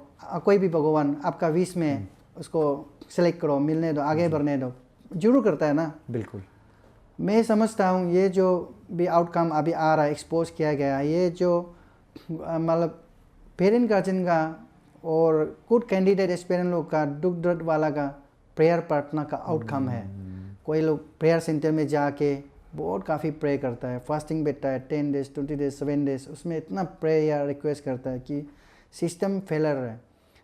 कोई भी भगवान आपका विश में उसको सेलेक्ट करो, मिलने दो, आगे बढ़ने दो, जरूर करता है ना। बिल्कुल। मैं समझता हूँ ये जो भी आउटकम अभी आ रहा है, एक्सपोज किया गया, ये जो मतलब पेरेंट गार्जियन का और गुड कैंडिडेट एस्पिरेंट लोग का दुख दर्द वाला का प्रेयर प्रार्थना का आउटकम है। कोई लोग प्रेयर सेंटर में जाके बहुत काफ़ी प्रे करता है, फास्टिंग बैठता है 10 डेज 20 डेज 7 डेज, उसमें इतना प्रे या रिक्वेस्ट करता है कि सिस्टम फेलर है,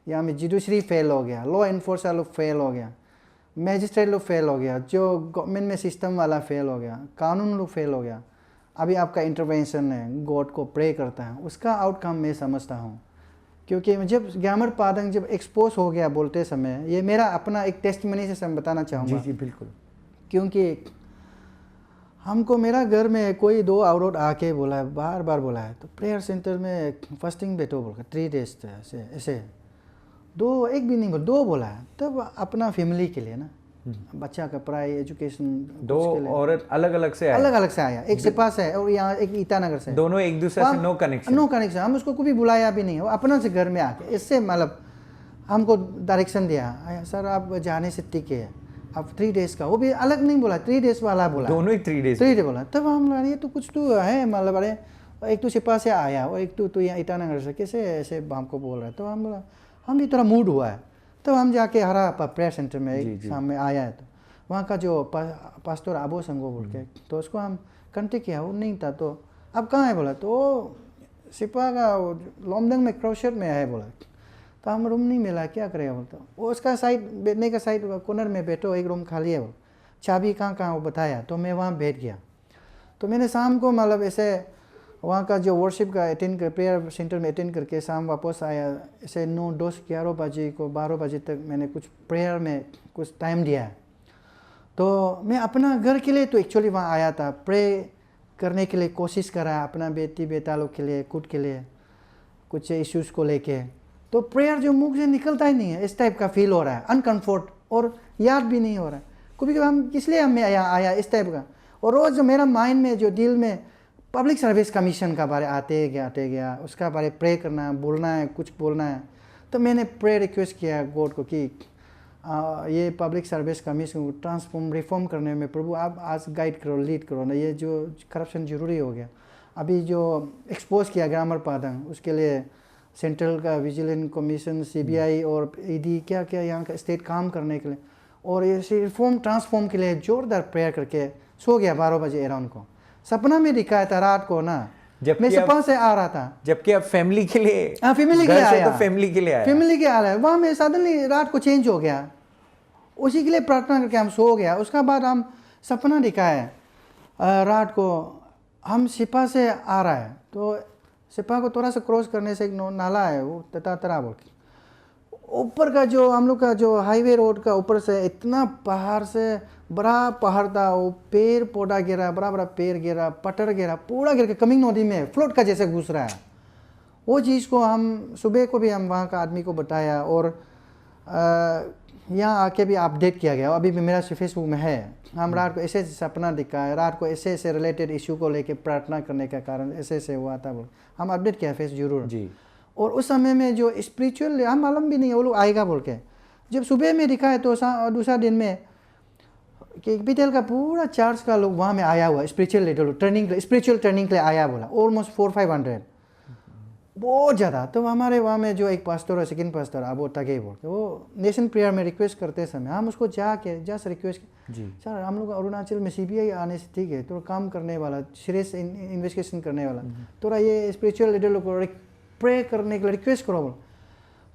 यहाँ में जुडिशरी फेल हो गया, लॉ इन्फोर्सर लोग फेल हो गया, मैजिस्ट्रेट लोग फेल हो गया, जो गवर्नमेंट में सिस्टम वाला फेल हो गया, कानून लोग फेल हो गया, अभी आपका इंटरवेंशन है, गॉड को प्रे करता है, उसका आउटकम मैं समझता हूँ। क्योंकि जब ग्यामर पादंग जब एक्सपोज हो गया बोलते समय, ये मेरा अपना एक टेस्टिमनी से बताना चाहूँगा। जी बिल्कुल। क्योंकि हमको मेरा घर में कोई 2 औरत आके बोला है, बार बार बोला है, तो प्रेयर सेंटर में फास्टिंग बैठो बोलकर 3 डेज ऐसे ऐसे 2 एक भी नहीं बोला, 2 बोला है, तब अपना फैमिली के लिए ना, बच्चा का पढ़ाई एजुकेशन, 2 औरत अलग अलग से आया, एक सिपा से है और यहाँ एक ईटानगर से, दोनों एक दूसरे से नो कनेक्शन, हम उसको कभी बुलाया भी नहीं, वो अपना से घर में आके इससे मतलब हमको डायरेक्शन दिया, सर आप जाने से टिके है, अब 3 डेज का, वो भी अलग नहीं बोला, 3 डेज वाला बोला, दोनों ही 3 डेज बोला। तब हम लगा ये तो कुछ तो है, मतलब अरे एक तो सिपा से आया और एक तो यहाँ ईटानगर से, कैसे ऐसे हमको बोल रहा है। तो हम बोला हम भी थोड़ा मूड हुआ है, तो हम जाके हरा प्रेयर सेंटर में एक सामने आया है, तो वहाँ का जो पास्टर आबो संगो बोल के, तो उसको हम कंटेक्ट किया, वो नहीं था, तो अब कहाँ है बोला, तो सिपा का लोमदंग में क्रोशर में है बोला, तो हम रूम नहीं मिला, क्या करेगा बोलता, वो उसका साइड बैठने का साइड कॉर्नर में बैठो, एक रूम खाली है, वो चाबी कहाँ वो बताया, तो मैं वहाँ बैठ गया। तो मैंने शाम को मतलब ऐसे वहाँ का जो वर्शिप का अटेंड कर, प्रेयर सेंटर में अटेंड करके शाम वापस आया, ऐसे 9, 10, 11 बजे को 12 बजे तक मैंने कुछ प्रेयर में कुछ टाइम दिया। तो मैं अपना घर के लिए तो एक्चुअली वहाँ आया था, प्रे करने के लिए कोशिश करा, अपना बेटी बेटा लोग के लिए, खुद के लिए, कुछ इश्यूज़ को लेके, तो प्रेयर जो मुख से निकलता ही नहीं है, इस टाइप का फील हो रहा है, अनकम्फर्ट, और याद भी नहीं हो रहा है कभी कभी हम किस लिए हमें आया इस टाइप का। और रोज़ जो मेरा माइंड में जो दिल में पब्लिक सर्विस कमीशन का बारे आते गया, उसका बारे प्रे करना है, बोलना है, कुछ बोलना है, तो मैंने प्रे रिक्वेस्ट किया गॉड को कि ये पब्लिक सर्विस कमीशन को ट्रांसफॉर्म रिफॉर्म करने में प्रभु आप आज गाइड करो, लीड करो ना, ये जो करप्शन जरूरी हो गया, अभी जो एक्सपोज किया ग्यामर पादंग, उसके लिए सेंट्रल का विजिलेंस कमीशन, CBI और ED क्या क्या यहाँ का स्टेट काम करने के लिए, और ये रिफॉर्म ट्रांसफॉर्म के लिए जोरदार प्रेयर करके सो गया 12 बजे अराउंड को, सपना में दिखाया था रात को ना, मैं सपना से आ रहा था, जबकि अब फैमिली के लिए, फैमिली के लिए आया, तो फैमिली के लिए आया, वहाँ में सडनली रात को चेंज हो गया, उसी के लिए प्रार्थना करके हम सो गया। उसका बाद हम सपना दिखाए रात को, हम सिपा से आ रहा है, तो सिपा को थोड़ा सा क्रॉस करने से एक नाला है, वो तरा बोल के ऊपर का जो हम लोग का जो हाईवे रोड का ऊपर से इतना पहाड़ से बड़ा पहाड़ था, वो पेड़ पौधा गिरा, बड़ा बड़ा पेड़ गिरा, पटर गिरा, पूरा गिर के कमिंग नदी में फ्लोट का जैसे घुस रहा है। वो चीज़ को हम सुबह को भी हम वहाँ का आदमी को बताया, और यहाँ आके भी अपडेट किया गया, अभी भी मेरा फेसबुक में है, हम रात को ऐसे सपना दिखा है, रात को ऐसे ऐसे रिलेटेड इशू को लेके प्रार्थना करने का कारण ऐसे ऐसे हुआ था, बोल हम अपडेट किया फेस जरूर जी। और उस समय में जो स्पिरिचुअल हम मालूम भी नहीं वो लोग आएगा बोल के, जब सुबह में दिखा है तो दूसरा दिन में कि बीटेल का पूरा चर्च का लोग वहाँ में आया हुआ, स्पिरिचुअल लीडर स्पिरिचुअल ट्रेनिंग के लिए आया बोला, ऑलमोस्ट 400-500 बहुत ज़्यादा। तो हमारे वहाँ में जो एक पास्टर है, सेकंड पास्टर अब वो तगे बोलते, वो नेशन प्रेयर में रिक्वेस्ट करते समय हम उसको जस्ट रिक्वेस्ट जी सर, हम लोग अरुणाचल में CBI आने से ठीक है, तो काम करने वाला, सीरियस इन्वेस्टिगेशन करने वाला, थोड़ा ये स्पिरिचुअल लीडर लोग को प्रे करने के लिए रिक्वेस्ट करो बोल।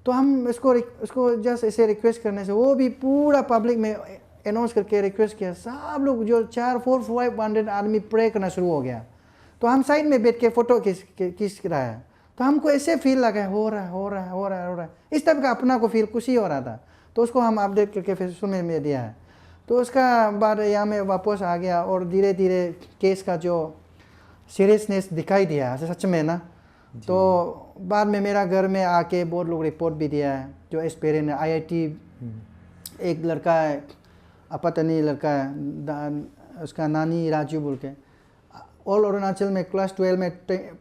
तो हम उसको जस्ट ऐसे रिक्वेस्ट करने से वो भी पूरा पब्लिक में अनाउंस करके रिक्वेस्ट किया, सब लोग जो 400-500 आदमी प्रे करना शुरू हो गया। तो हम साइड में बैठ के फोटो खींच रहा है, तो हमको ऐसे फील लगा हो रहा है इस टाइप का अपना को फील खुशी हो रहा था। तो उसको हम अपडेट करके फेसबुक में दिया है। तो उसका बाद यहाँ में वापस आ गया, और धीरे धीरे केस का जो सीरियसनेस दिखाई दिया सच में ना। तो बाद में मेरा घर में आके बहुत लोग रिपोर्ट भी दिया है, जो एस्पेरेंट है, IIT एक लड़का है, अपतनी लड़का है, उसका नानी राजू बोल के, ऑल अरुणाचल में क्लास 12 में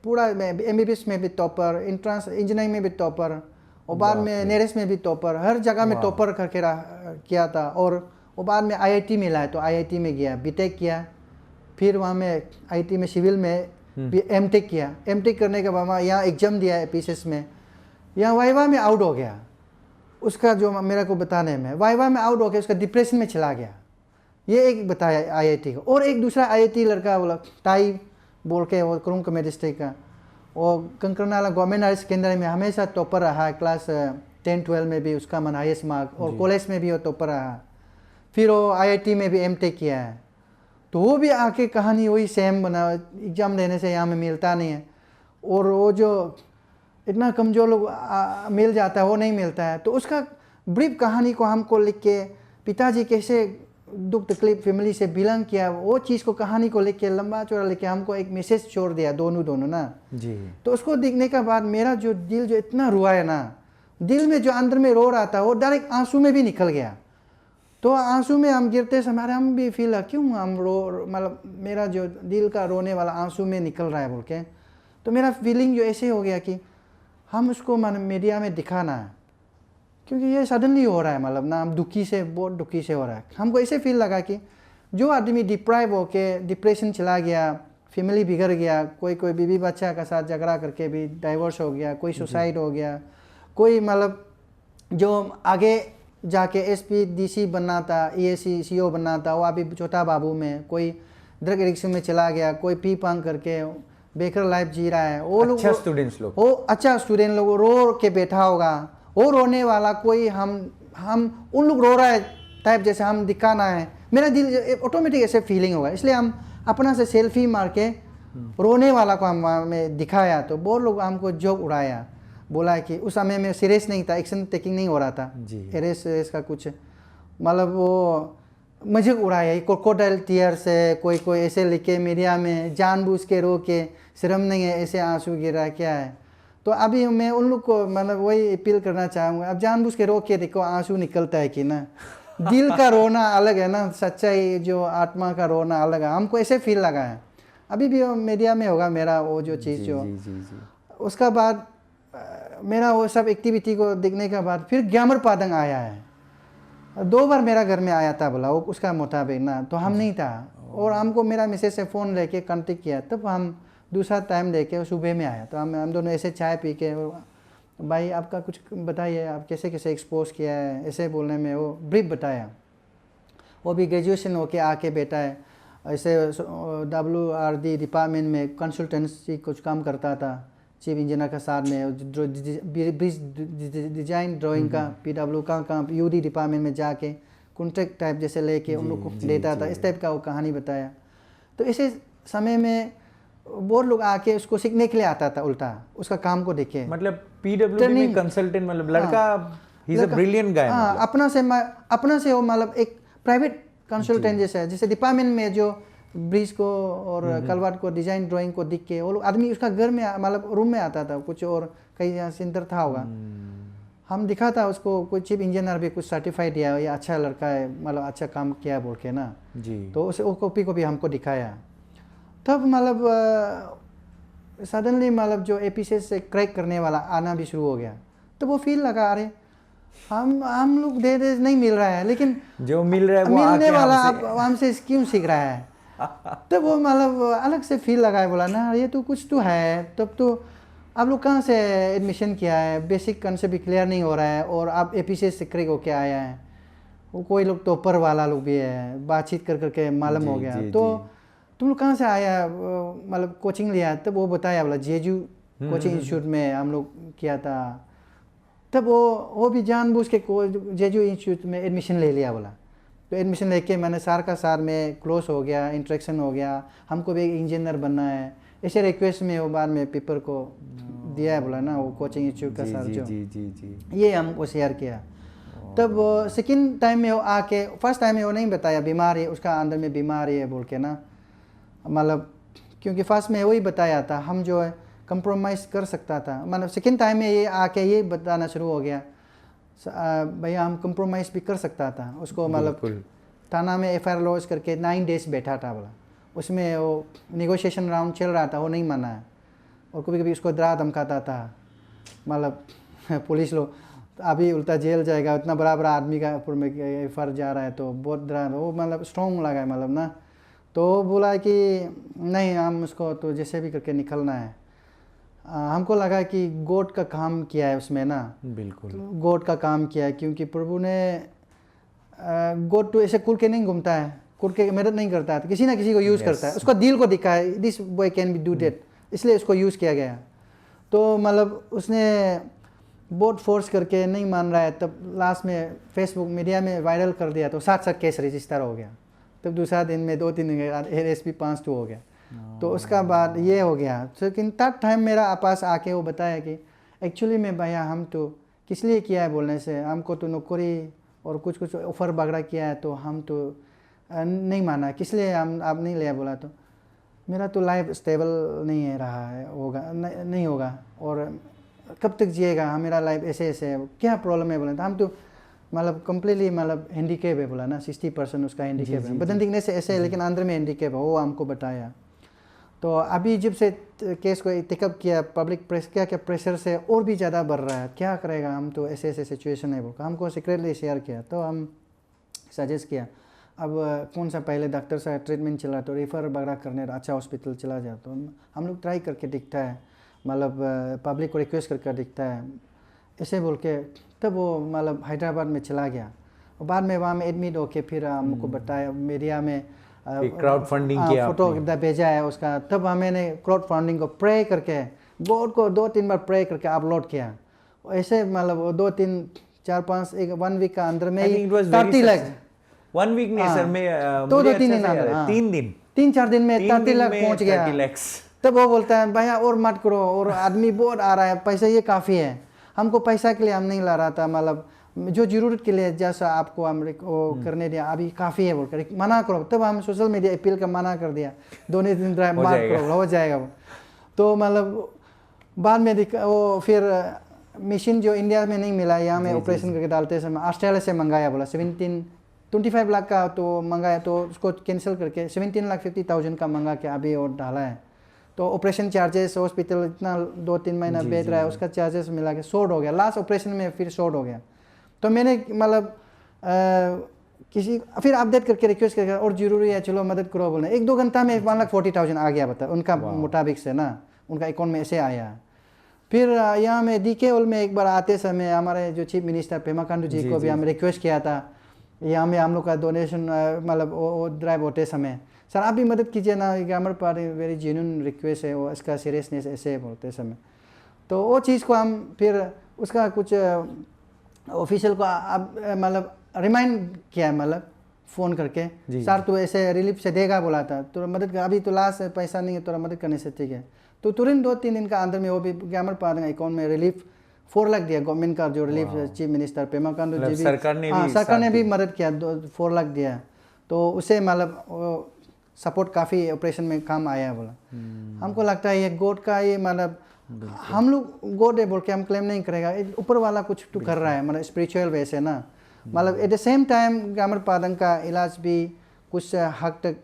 पूरा MBBS में भी टॉपर, इंट्रांस इंजीनियरिंग में भी टॉपर, और बाद में नेरेस में भी टॉपर, हर जगह में टॉपर करके किया था। और वो बाद में IIT में लाया तो IIT में गया, बीटेक किया, फिर वहाँ में IIT में सिविल में MTech किया। MTech करने के बाद यहाँ एग्जाम दिया एपीसीएस में, यहाँ वाइवा में आउट हो गया। उसका जो मेरे को बताने में वाइवा में आउट हो गया, उसका डिप्रेशन में चला गया। ये एक बताया IIT का। और एक दूसरा IIT लड़का बोला ताई बोल के, वो करुंग कमे डिस्ट्रिक्ट का, वो कंकरनाला गवर्नमेंट हायर सेकेंडरी में हमेशा टॉपर रहा है, क्लास 10-12 में भी उसका मन हाईएस्ट मार्क, और कॉलेज में भी वो टॉपर रहा। फिर वो IIT में भी MTech किया है। तो वो भी आके कहानी वही सेम बना, एग्ज़ाम देने से यहाँ में मिलता नहीं है, और वो जो इतना कमज़ोर लोग मिल जाता है वो नहीं मिलता है। तो उसका ब्रीफ कहानी को हमको लिख के, पिताजी कैसे दुख तकलीफ फैमिली से बिलोंग किया, वो चीज़ को कहानी को लिख के लंबा चौड़ा लिख के हमको एक मैसेज छोड़ दिया दोनों ना जी। तो उसको देखने के बाद मेरा जो दिल जो इतना रुआ है ना, दिल में जो अंदर में रो रहा था वो डायरेक्ट आंसू में भी निकल गया। तो आंसू में हम गिरते समय हम भी फील क्यों हम रो, मतलब मेरा जो दिल का रोने वाला आंसू में निकल रहा है बोल के। तो मेरा फीलिंग जो ऐसे हो गया कि हम उसको मीडिया में दिखाना है, क्योंकि ये सडनली हो रहा है, मतलब ना हम दुखी से, बहुत दुखी से हो रहा है। हमको ऐसे फील लगा कि जो आदमी डिप्राइव होके डिप्रेशन चला गया, फैमिली बिगड़ गया, कोई बीवी बच्चा का साथ झगड़ा करके भी डाइवोर्स हो गया, कोई सुसाइड हो गया, कोई मतलब जो आगे जाके SP DC बनना था, EAC CO बनना था, वो अभी छोटा बाबू में, कोई ड्रग एडिक्शन में चला गया, कोई पी पांग करके बेकर लाइफ जी रहा है। वो लोग अच्छा स्टूडेंट्स लोग, वो अच्छा स्टूडेंट लोग रो के बैठा होगा, वो रोने वाला कोई हम उन लोग रो रहा है टाइप जैसे हम दिखाना है। मेरा दिल ऑटोमेटिक ऐसे फीलिंग होगा, इसलिए हम अपना से सेल्फी मार के रोने वाला को हमें दिखाया। तो बहुत लोग हमको जोक उड़ाया, बोला कि उस समय में सीरियस नहीं था, एक्शन टेकिंग नहीं हो रहा था, एरेस का कुछ मतलब वो मजाक उड़ाया, क्रोकोडाइल टीयर से कोई ऐसे लिखे मीडिया में जानबूझ के रो के, शर्म नहीं है ऐसे आंसू गिरा क्या है। तो अभी मैं उन लोग को मतलब वही अपील करना चाहूँगा, अब जानबूझ के रो के देखो आंसू निकलता है कि ना, दिल का रोना अलग है ना, सच्चाई जो आत्मा का रोना अलग है। हमको ऐसे फील लगा है, अभी भी मीडिया में होगा मेरा वो जो चीज़ जो उसका बाद मेरा वो सब एक्टिविटी को देखने के बाद फिर ग्यामर पादंग आया है, 2 बार मेरा घर में आया था बोला वो उसका मुताबिक ना, तो हम नहीं था, और हमको मेरा मिसेज से फ़ोन लेके कांटेक्ट किया, तब हम दूसरा टाइम लेके सुबह में आया। तो हम दोनों ऐसे चाय पी के, भाई आपका कुछ बताइए, आप कैसे कैसे एक्सपोज किया है, ऐसे बोलने में वो ब्रीफ बताया। वो भी ग्रेजुएशन होके आके बैठा है, ऐसे WRD डिपार्टमेंट में कंसल्टेंसी कुछ काम करता था, चीफ इंजीनियर का साथ में, जो ब्रिज डिजाइन ड्राइंग का PW का काम UD डिपार्टमेंट में जाके कॉन्ट्रैक्ट टाइप जैसे लेके उन लोग को देता था, इस टाइप का वो कहानी बताया। तो ऐसे समय में बहुत लोग आके उसको सीखने के लिए आता था, उल्टा उसका काम को देखे। मतलब PWD में कंसल्टेंट, मतलब लड़का ही इज अ ब्रिलियंट गाय। अपना से वो मतलब एक प्राइवेट कंसल्टेंट जैसा है, जैसे डिपार्टमेंट में जो ब्रिज को और कलवाट को डिजाइन ड्राइंग को दिख के वो लोग आदमी उसका घर में मतलब रूम में आता था, कुछ और कहीं सेंटर था होगा, हम दिखा था उसको, कोई चीफ इंजीनियर भी कुछ सर्टिफाइड दिया, ये अच्छा लड़का है, मतलब अच्छा काम किया बोल के ना जी। तो उसे वो कॉपी को भी हमको दिखाया। तब मतलब सडनली मतलब जो एपीसीएस से क्रैक करने वाला आना भी शुरू हो गया, तो वो फील लगा अरे हम लोग दे नहीं मिल रहा है, लेकिन जो मिल रहा है वो मिलने वाला हमसे क्यों सीख रहा है। तब वो मतलब अलग से फील लगा है, बोला ना ये तो कुछ तो है। तब तो आप लोग कहाँ से एडमिशन किया है, बेसिक कंसेप्ट भी क्लियर नहीं हो रहा है, और आप एपीसीएस से क्रैक होके आया है। वो कोई लोग टॉपर वाला लोग भी है, बातचीत कर करके मालूम हो गया। तो तुम लोग कहाँ से आया, मतलब कोचिंग लिया? तब वो बताया, बोला जेजू कोचिंग इंस्टीट्यूट में हम लोग किया था। तब वो भी जानबूझ के जेजू इंस्टीट्यूट में एडमिशन ले लिया बोला। तो एडमिशन लेके मैंने सार का सार में क्लोज हो गया, इंटरेक्शन हो गया, हमको भी एक इंजीनियर बनना है, ऐसे रिक्वेस्ट में वो बाद में पेपर को दिया है बोला ना, वो कोचिंग इंस्टीट्यूट का सर जो ये हमको शेयर किया। तब सेकेंड टाइम में वो आके, फर्स्ट टाइम में वो नहीं बताया बीमार है, उसका अंदर में बीमारी है बोल के ना, मतलब क्योंकि फर्स्ट में वही बताया था, हम जो है कंप्रोमाइज़ कर सकता था। मतलब सेकेंड टाइम में ये आके ये बताना शुरू हो गया, भैया हम कंप्रोमाइज़ भी कर सकता था उसको। मतलब थाना में FIR लॉज करके 9 डेज बैठा था बोला, उसमें वो नेगोशिएशन राउंड चल रहा था, वो नहीं माना है और कभी कभी उसको डरा धमकाता था, मतलब पुलिस लोग अभी उल्टा जेल जाएगा, इतना बड़ा बड़ा आदमी का ऊपर में एफआईआर जा रहा है, तो बहुत डरा, वो मतलब स्ट्रॉन्ग लगा है मतलब ना। तो बोला कि नहीं, हम उसको तो जैसे भी करके निकलना है। हमको लगा कि गॉड का काम किया है उसमें ना, बिल्कुल गॉड का काम किया है, क्योंकि प्रभु ने गॉड तो ऐसे कुल के नहीं घूमता है, कुल के मदद नहीं करता है, तो किसी ना किसी को यूज़ करता है, उसका दिल को दिखा है, this boy can be do that, इसलिए उसको यूज़ किया गया। तो मतलब उसने बहुत फोर्स करके नहीं मान रहा है, तब लास्ट में फेसबुक मीडिया में वायरल कर दिया, तो 7 केस रजिस्टर हो गया। तब दूसरा दिन में 2-3 दिन ASP 5-2 हो गया। तो उसका बाद ये हो गया। लेकिन तब टाइम मेरा पास आके वो बताया कि एक्चुअली में भैया हम तो किस लिए किया है बोलने से, हमको तो नौकरी और कुछ कुछ ऑफर वगैरह किया है, तो हम तो नहीं माना, किस लिए हम आप नहीं लिया। बोला तो मेरा तो लाइफ स्टेबल नहीं है रहा है, होगा नहीं होगा, और कब तक जिएगा, हम मेरा लाइफ ऐसे ऐसे है, क्या प्रॉब्लम है। बोला तो हम तो मतलब कम्प्लीटली मतलब हैंडीकेप है, बोला ना 60% उसका हैंडीकेप है, बदन दिखने से ऐसे है लेकिन अंदर में हैंडीकेप है, वो हमको बताया। तो अभी जब से केस को टेकअप किया, पब्लिक प्रेस क्या क्या प्रेशर से और भी ज़्यादा बढ़ रहा है, क्या करेगा, हम तो ऐसे ऐसे सिचुएशन है बोलकर हमको सीक्रेटली शेयर किया। तो हम सजेस्ट किया अब कौन सा पहले डॉक्टर से ट्रीटमेंट चला तो रेफ़र वगैरह करने अच्छा हॉस्पिटल चला जाए। तो हम लोग ट्राई करके दिखता है, मतलब पब्लिक को रिक्वेस्ट करके दिखता है ऐसे बोल के। तब वो मतलब हैदराबाद में चला गया और बाद में वहाँ में एडमिट होके फिर हमको बताया मीडिया में क्राउड फंडिंग किया, फोटो भेजा है उसका। तब मैंने क्राउड फंडिंग को प्रे करके गॉड को 2-3 बार प्रे करके अपलोड किया। ऐसे मतलब 2-3-4-5 1 वीक का अंदर में ही 30 लाख 1 वीक नहीं सर, मैं तो 2-3 दिन अंदर 3-4 दिन में 30 लाख पहुंच गया। तब वो बोलता है भैया और मत करो, और आदमी बहुत आ रहा है, पैसा ये काफ़ी है, हमको पैसा के लिए हम नहीं ला रहा था, मतलब जो ज़रूरत के लिए जैसा आपको हम वो करने दिया अभी काफ़ी है बोलकर मना करो। तब हम सोशल मीडिया अपील का मना कर दिया, 2-3 दिन मार करो हो जाएगा वो। तो मतलब बाद में वो फिर मशीन जो इंडिया में नहीं मिला, यहाँ में ऑपरेशन करके डालते समय ऑस्ट्रेलिया से मंगाया, बोला 25 लाख का तो मंगाया, तो उसको कैंसिल करके 17,50,000 का मंगा के अभी और डाला है। तो ऑपरेशन चार्जेस हॉस्पिटल इतना 2-3 महीना बेच रहा है, उसका चार्जेस मिला के शॉर्ट हो गया, लास्ट ऑपरेशन में फिर शॉर्ट हो गया। तो मैंने मतलब किसी फिर अपडेट करके रिक्वेस्ट करके और ज़रूरी है चलो मदद करो बोले, 1-2 घंटा में 1,40,000 आ गया, बता उनका मुताबिक से ना, उनका अकाउंट में ऐसे आया। फिर यहाँ में DKL में एक बार आते समय हमारे जो चीफ मिनिस्टर पेमा खांडू जी को भी हम रिक्वेस्ट किया था, यहाँ में हम लोग का डोनेशन मतलब वो ड्राइव होते समय सर आप भी मदद कीजिए ना, हमारे पास वेरी जेन्युइन रिक्वेस्ट है, वो इसका सीरियसनेस ऐसे बोलते समय। तो वो चीज़ को हम फिर उसका कुछ ऑफिशियल को अब मतलब रिमाइंड किया, मतलब फ़ोन करके सर तो ऐसे रिलीफ से देगा बोला था, तो मदद कर, अभी तो लास्ट पैसा नहीं है तो मदद करने से ठीक है। तो तुरंत 2-3 दिन का अंदर में वो भी हमारे पास अकाउंट में रिलीफ 4 लाख दिया, गवर्नमेंट का जो relief chief minister Pema Khandu ji भी सरकार ने भी मदद किया, 4 लाख दिया। तो उसे मतलब सपोर्ट काफ़ी ऑपरेशन में काम आया बोला। हमको लगता है ये गॉड का ये मतलब हम लोग गॉड है बोल के हम क्लेम नहीं करेगा, ऊपर वाला कुछ तो कर रहा है, मतलब स्पिरिचुअल वे से ना, मतलब at the same time grammar पादन का इलाज भी कुछ हद तक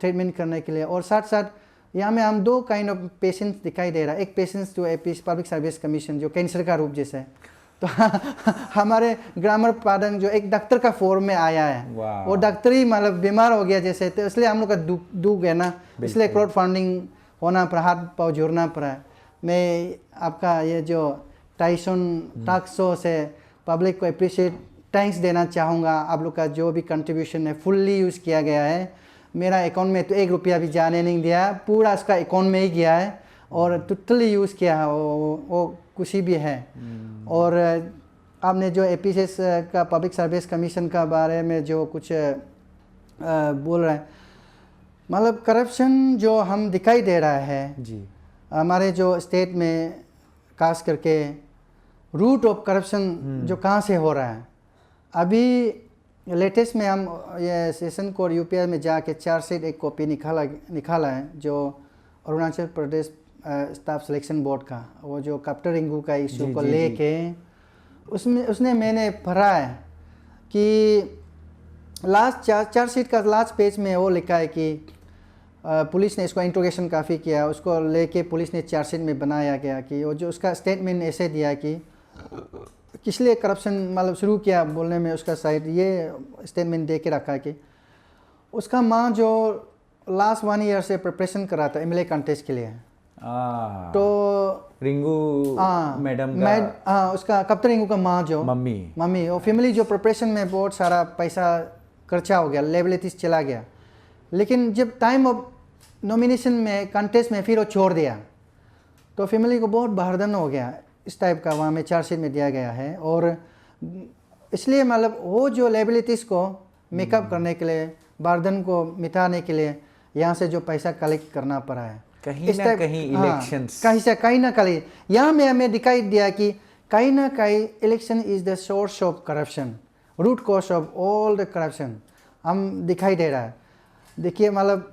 ट्रीटमेंट करने के लिए, और साथ साथ यहाँ में हम 2 काइंड ऑफ पेशेंट्स दिखाई दे रहा है। एक पेशेंट्स जो पब्लिक सर्विस कमीशन जो कैंसर का रूप जैसे है, तो हमारे ग्रामर पादन जो एक डॉक्टर का फॉर्म में आया है, वो डॉक्टर ही मतलब बीमार हो गया जैसे, तो इसलिए हम लोग का दुख है ना, इसलिए क्राउड फंडिंग होना पड़ा, हाथ पाँव जोड़ना पड़ा। मैं आपका ये जो टॉक शो से पब्लिक को अप्रिशिएट थैंक्स देना चाहूँगा, आप लोग का जो भी कंट्रीब्यूशन है फुल्ली यूज़ किया गया है। मेरा अकाउंट में तो 1 रुपया भी जाने नहीं दिया, पूरा उसका अकाउंट में ही गया है और टोटली यूज़ किया है, वो खुशी भी है। और आपने जो APSS का पब्लिक सर्विस कमीशन का बारे में जो कुछ बोल रहे हैं, मतलब करप्शन जो हम दिखाई दे रहा है जी, हमारे जो स्टेट में खास करके रूट ऑफ करप्शन जो कहाँ से हो रहा है। अभी लेटेस्ट में हम ये सेशन कोर्ट UPI में जाके चार्जशीट एक कॉपी निकाला है, जो Arunachal Pradesh staff selection board का, वो जो कैप्टन रिंगू का इशू को लेके उसने मैंने पढ़ा है कि लास्ट चार्जशीट का लास्ट पेज में वो लिखा है कि पुलिस ने इसको इंट्रोगेशन काफ़ी किया, उसको लेके पुलिस ने चार्जशीट में बनाया गया कि वो जो उसका स्टेटमेंट ऐसे दिया कि किस लिए करप्शन मतलब शुरू किया बोलने में उसका साइड ये स्टेटमेंट दे के रखा कि उसका माँ जो लास्ट 1 ईयर से प्रिपरेशन कर रहा था एमएलए कंटेस्ट के लिए, तो रिंगू मैडम उसका कप्तान रिंगू का माँ जो मम्मी और फैमिली जो प्रिपरेशन में बहुत सारा पैसा खर्चा हो गया, लायबिलिटीज चला गया, लेकिन जब टाइम ऑफ नॉमिनेशन में कंटेस्ट में फिर वो छोड़ दिया तो फैमिली को बहुत बर्डन हो गया। इस टाइप का वहाँ में चार्जशीट में दिया गया है और इसलिए मतलब वो जो लायबिलिटीज़ को मेकअप करने के लिए, बर्डन को मिटाने के लिए यहाँ से जो पैसा कलेक्ट करना पड़ा है कहीं ना कहीं इलेक्शंस कहीं ना कहीं यहाँ में हमें दिखाई दिया कि कहीं ना कहीं election is the source of corruption, root cause of all the corruption हम दिखाई दे रहा है। देखिए मतलब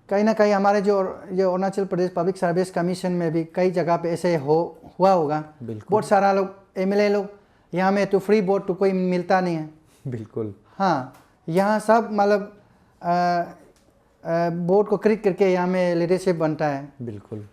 कहीं ना कहीं हमारे जो Arunachal Pradesh public service commission में भी कई जगह पे ऐसे हुआ होगा। बहुत सारा लोग एमएलए लोग यहाँ में तो फ्री वोट तो कोई मिलता नहीं है। बिल्कुल हाँ, यहाँ सब मतलब वोट को खरीद करके यहाँ में लीडरशिप बनता है। बिल्कुल,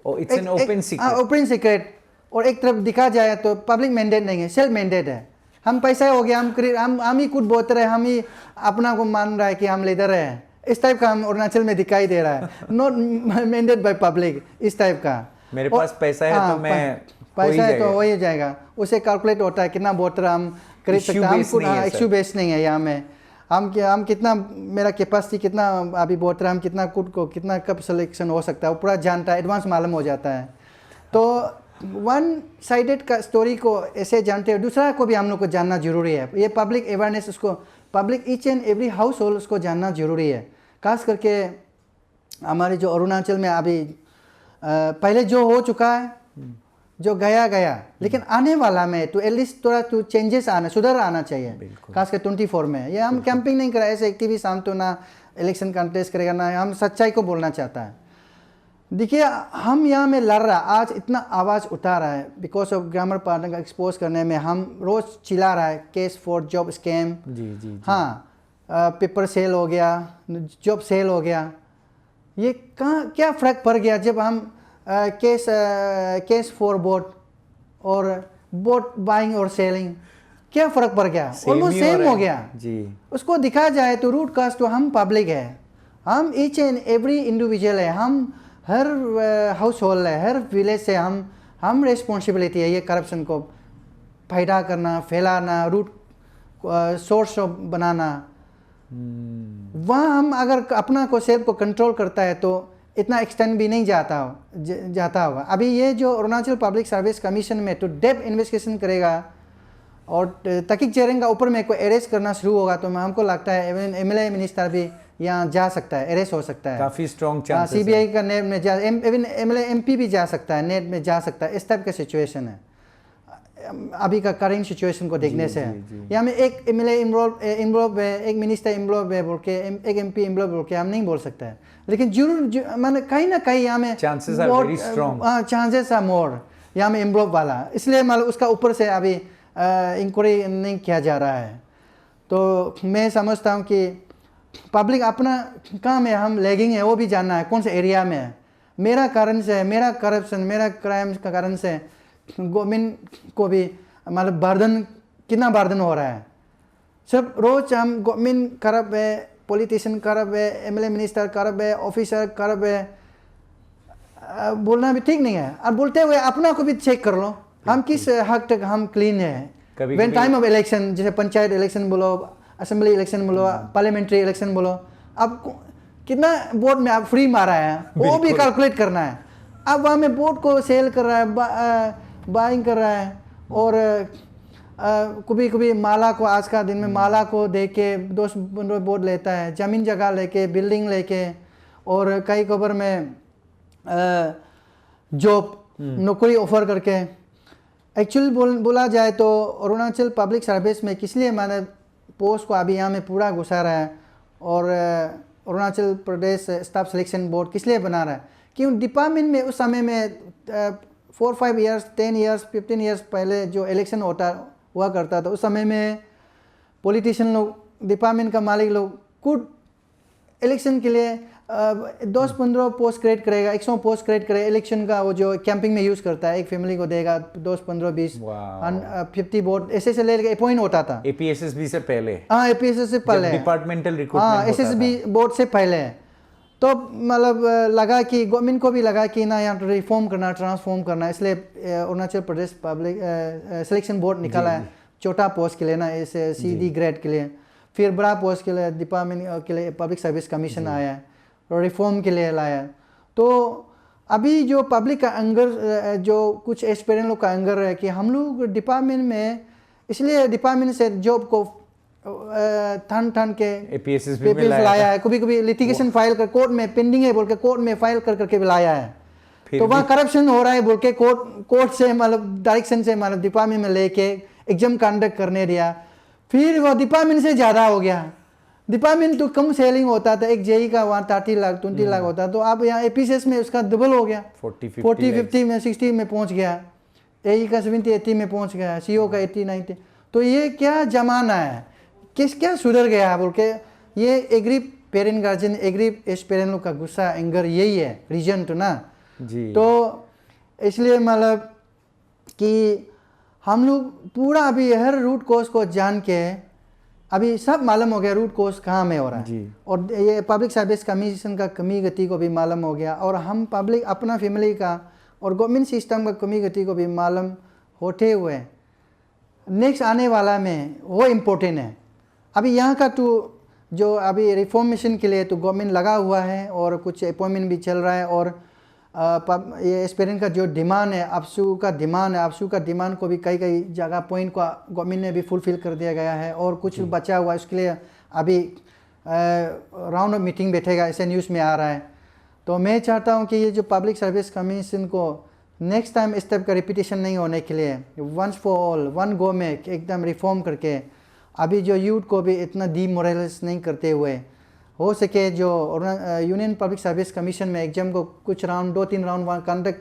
और it's an open secret. Open secret. और एक तरफ दिखा जाए तो पब्लिक मैंडेट नहीं है, सेल्फ मैंडेट है। हम पैसा हो गया, हम ही खुद बोलते रहे, हम ही अपना को मान रहा है कि हम लीडर है, इस टाइप का हम अरुणाचल में दिखाई दे रहा है। नॉट मैंडेट बाय पब्लिक, इस टाइप का। मेरे पास पैसा है तो मैं पैसा है तो वही हो जाएगा, उसे कैलकुलेट होता है कितना वोटर हम खरीद सकते हैं। हम इश्यू बेस्ड नहीं है यहाँ में। हम कितना, मेरा कैपेसिटी कितना अभी वोटर, हम कितना खुद को कितना कब सिलेक्शन हो सकता है वो पूरा जानता है, एडवांस मालूम हो जाता है। तो वन साइडेड का स्टोरी को ऐसे जानते हैं, दूसरा को भी हम लोग को जानना जरूरी है। ये पब्लिक अवेयरनेस, उसको public each and every house hold उसको जानना जरूरी है। खास करके हमारे जो अरुणाचल में अभी पहले जो हो चुका है, जो गया, लेकिन आने वाला में तो एटलीस्ट थोड़ा तो चेंजेस सुधार आना चाहिए। खासकर 24 में ये हम कैंपिंग नहीं करा, ऐसे एक्टिविस्ट हम तो ना इलेक्शन कंटेस्ट करेगा ना, हम सच्चाई को बोलना चाहता है। देखिए हम यहाँ में लड़ रहा, आज इतना आवाज़ उठा रहा है बिकॉज ऑफ ग्रामर पार्टनर का एक्सपोज करने में। हम रोज़ चिल्ला रहा है केस फॉर जॉब स्कैम, जी। हाँ, पेपर सेल हो गया, जॉब सेल हो गया। ये कहाँ क्या फ़र्क पड़ गया जब हम केस फॉर वोट और वोट बाइंग और सेलिंग, क्या फ़र्क पड़ गया? ऑलमोस्ट सेम हो गया जी। उसको दिखा जाए तो रूट कास्ट तो हम पब्लिक है, हम ईच एंड एवरी इंडिविजुअल है, हम हर हाउस होल्ड है, हर विलेज से हम रिस्पॉन्सिबिलिटी है ये करप्शन को पैदा करना, फैलाना, रूट सोर्स ऑफ बनाना। वहाँ हम अगर अपना को सेल्फ को कंट्रोल करता है तो इतना एक्सटेंड भी नहीं जाता होगा। अभी ये जो अरुणाचल पब्लिक सर्विस कमीशन में तो डेप्थ इन्वेस्टिगेशन करेगा और तकिक चेरेंगा ऊपर में कोई अरेस्ट करना शुरू होगा तो हमको लगता है इवन एमएलए मिनिस्टर भी यहाँ जा सकता है, अरेस्ट हो सकता है। काफ़ी स्ट्रॉन्ग चांसेस है। सीबीआई का नेट में जा, इवन एमएलए एमपी भी जा सकता है, नेट में जा सकता है। इस टाइप का सिचुएशन है अभी का करेंट सिचुएशन को देखने से। यहाँ में एक एमएलए इन्वॉल्व है, एक मिनिस्टर इन्वॉल्व है बोल के, एक एमपी इन्वॉल्व बोल के हम नहीं बोल सकते हैं, लेकिन जरूर माने कहीं ना कहीं यहाँ में chances are very strong. Chances are more यहाँ में इन्वॉल्व वाला, इसलिए मतलब उसका ऊपर से अभी इंक्वायरी नहीं किया जा रहा है। तो मैं समझता हूँ कि पब्लिक अपना काम है, हम लैगिंग है वो भी जानना है कौन से एरिया में है। मेरा कारण से, मेरा करप्शन, मेरा क्राइम का कारण से गवर्नमेंट को भी मतलब बर्डन, कितना बर्डन हो रहा है। सब रोज हम गवर्नमेंट करप्ट है, पॉलिटिशियन करप्ट है, एमएलए मिनिस्टर करप्ट है, ऑफिसर करप्ट है, बोलना भी ठीक नहीं है। और बोलते हुए अपना को भी चेक कर लो, हम किस हद तक हम क्लीन है। व्हेन टाइम ऑफ इलेक्शन, जैसे पंचायत इलेक्शन बोलो, असेंबली इलेक्शन बोलो, पार्लियामेंट्री इलेक्शन बोलो, अब कितना वोट में आप फ्री मारा है वो भी कैलकुलेट करना है। अब वहाँ में वोट को सेल कर रहा है, बाइंग कर रहा है, और कभी माला को, आज का दिन में माला को दे के 2 वोट लेता है, ज़मीन जगह लेके, बिल्डिंग लेके, और कई खबर में जॉब नौकरी ऑफर करके। एक्चुअली बोला जाए तो अरुणाचल पब्लिक सर्विस में किस लिए मैंने पोस्ट को अभी यहाँ में पूरा घुसा रहा है, और Arunachal Pradesh staff selection board किस लिए बना रहा है? क्यों डिपार्टमेंट में उस समय में 4-5 ईयर्स, 10 ईयर्स, 15 ईयर्स पहले जो इलेक्शन हुआ करता था, उस समय में पॉलिटिशियन लोग, डिपार्टमेंट का मालिक लोग खुद इलेक्शन के लिए 10-15 पोस्ट क्रिएट करेगा, 100 पोस्ट क्रिएट करेगा इलेक्शन का, वो जो कैंपिंग में यूज़ करता है, एक फैमिली को देगा 10-15-20 50 वोट ऐसे से लेकर अपॉइंट होता था एपीएसएसबी से पहले। हाँ, एपीएसएस से पहले, डिपार्टमेंटल हाँ, रिक्रूटमेंट एसएसबी बोर्ड से पहले। तो मतलब लगा कि गवर्नमेंट को भी लगा कि ना यहाँ रिफॉर्म करना, ट्रांसफॉर्म करना, इसलिए Arunachal Pradesh public selection board निकाला है छोटा पोस्ट के लिए ना, ऐसे CD ग्रेड के लिए। फिर बड़ा पोस्ट के लिए डिपार्टमेंट के लिए पब्लिक सर्विस कमीशन आया है और रिफॉर्म के लिए लाया है। तो अभी जो पब्लिक का एंगर, जो कुछ एस्पिरेंट लोग का एंगर है कि हम लोग डिपार्टमेंट में, इसलिए डिपार्टमेंट से जॉब को ठन के एपीएसएसबी में लाया है, कभी कभी लिटिगेशन फाइल कर कोर्ट में पेंडिंग है बोल के कोर्ट में फाइल कर करके भी लाया है। तो वहाँ करप्शन हो रहा है बोल के कोर्ट से मतलब डायरेक्शन से मतलब डिपार्टमेंट में लेके एग्जाम कंडक्ट करने दिया, फिर वो डिपार्टमेंट से ज़्यादा हो गया। डिपार्टमेंट तो कम सेलिंग होता था, एक जेई का वहाँ 30 लाख 20 लाख होता, तो अब यहाँ एपीसीएस में उसका डबल हो गया, 40-50 में 60 में पहुँच गया, एई का 70-80 में पहुँच गया, सीओ का 80-90। तो ये क्या जमाना है, क्या सुधर गया बोल के, ये angry parent guardian, angry parent लोग का गुस्सा, एंगर यही है रीजन तो ना जी। तो इसलिए मतलब कि हम लोग पूरा अभी हर रूट कोज को जान के अभी सब मालूम हो गया रूट कोज कहाँ में हो रहा है, और ये पब्लिक सर्विस कमीशन का कमी गति को भी मालूम हो गया, और हम पब्लिक अपना फैमिली का और गवर्नमेंट सिस्टम का कमी गति को भी मालूम होते हुए नेक्स्ट आने वाला में वो इम्पोर्टेंट है। अभी यहाँ का तो जो अभी रिफॉर्मेशन के लिए तो गवर्नमेंट लगा हुआ है और कुछ अपॉइंटमेंट भी चल रहा है, और ये एस्पिरेंट का जो डिमांड है, अपसू का डिमांड को भी कई जगह पॉइंट को गवर्नमेंट ने भी फुलफिल कर दिया गया है, और कुछ बचा हुआ है उसके लिए अभी राउंड ऑफ मीटिंग बैठेगा, ऐसे न्यूज़ में आ रहा है। तो मैं चाहता हूँ कि ये जो पब्लिक सर्विस कमीशन को नेक्स्ट टाइम स्टेप का रिपीटेशन नहीं होने के लिए once for all one go में एकदम रिफॉर्म करके अभी जो यूथ को भी इतना डीमोरलाइज नहीं करते हुए हो सके, जो यूनियन पब्लिक सर्विस कमीशन में एग्जाम को कुछ राउंड 2-3 राउंड वहाँ कंडक्ट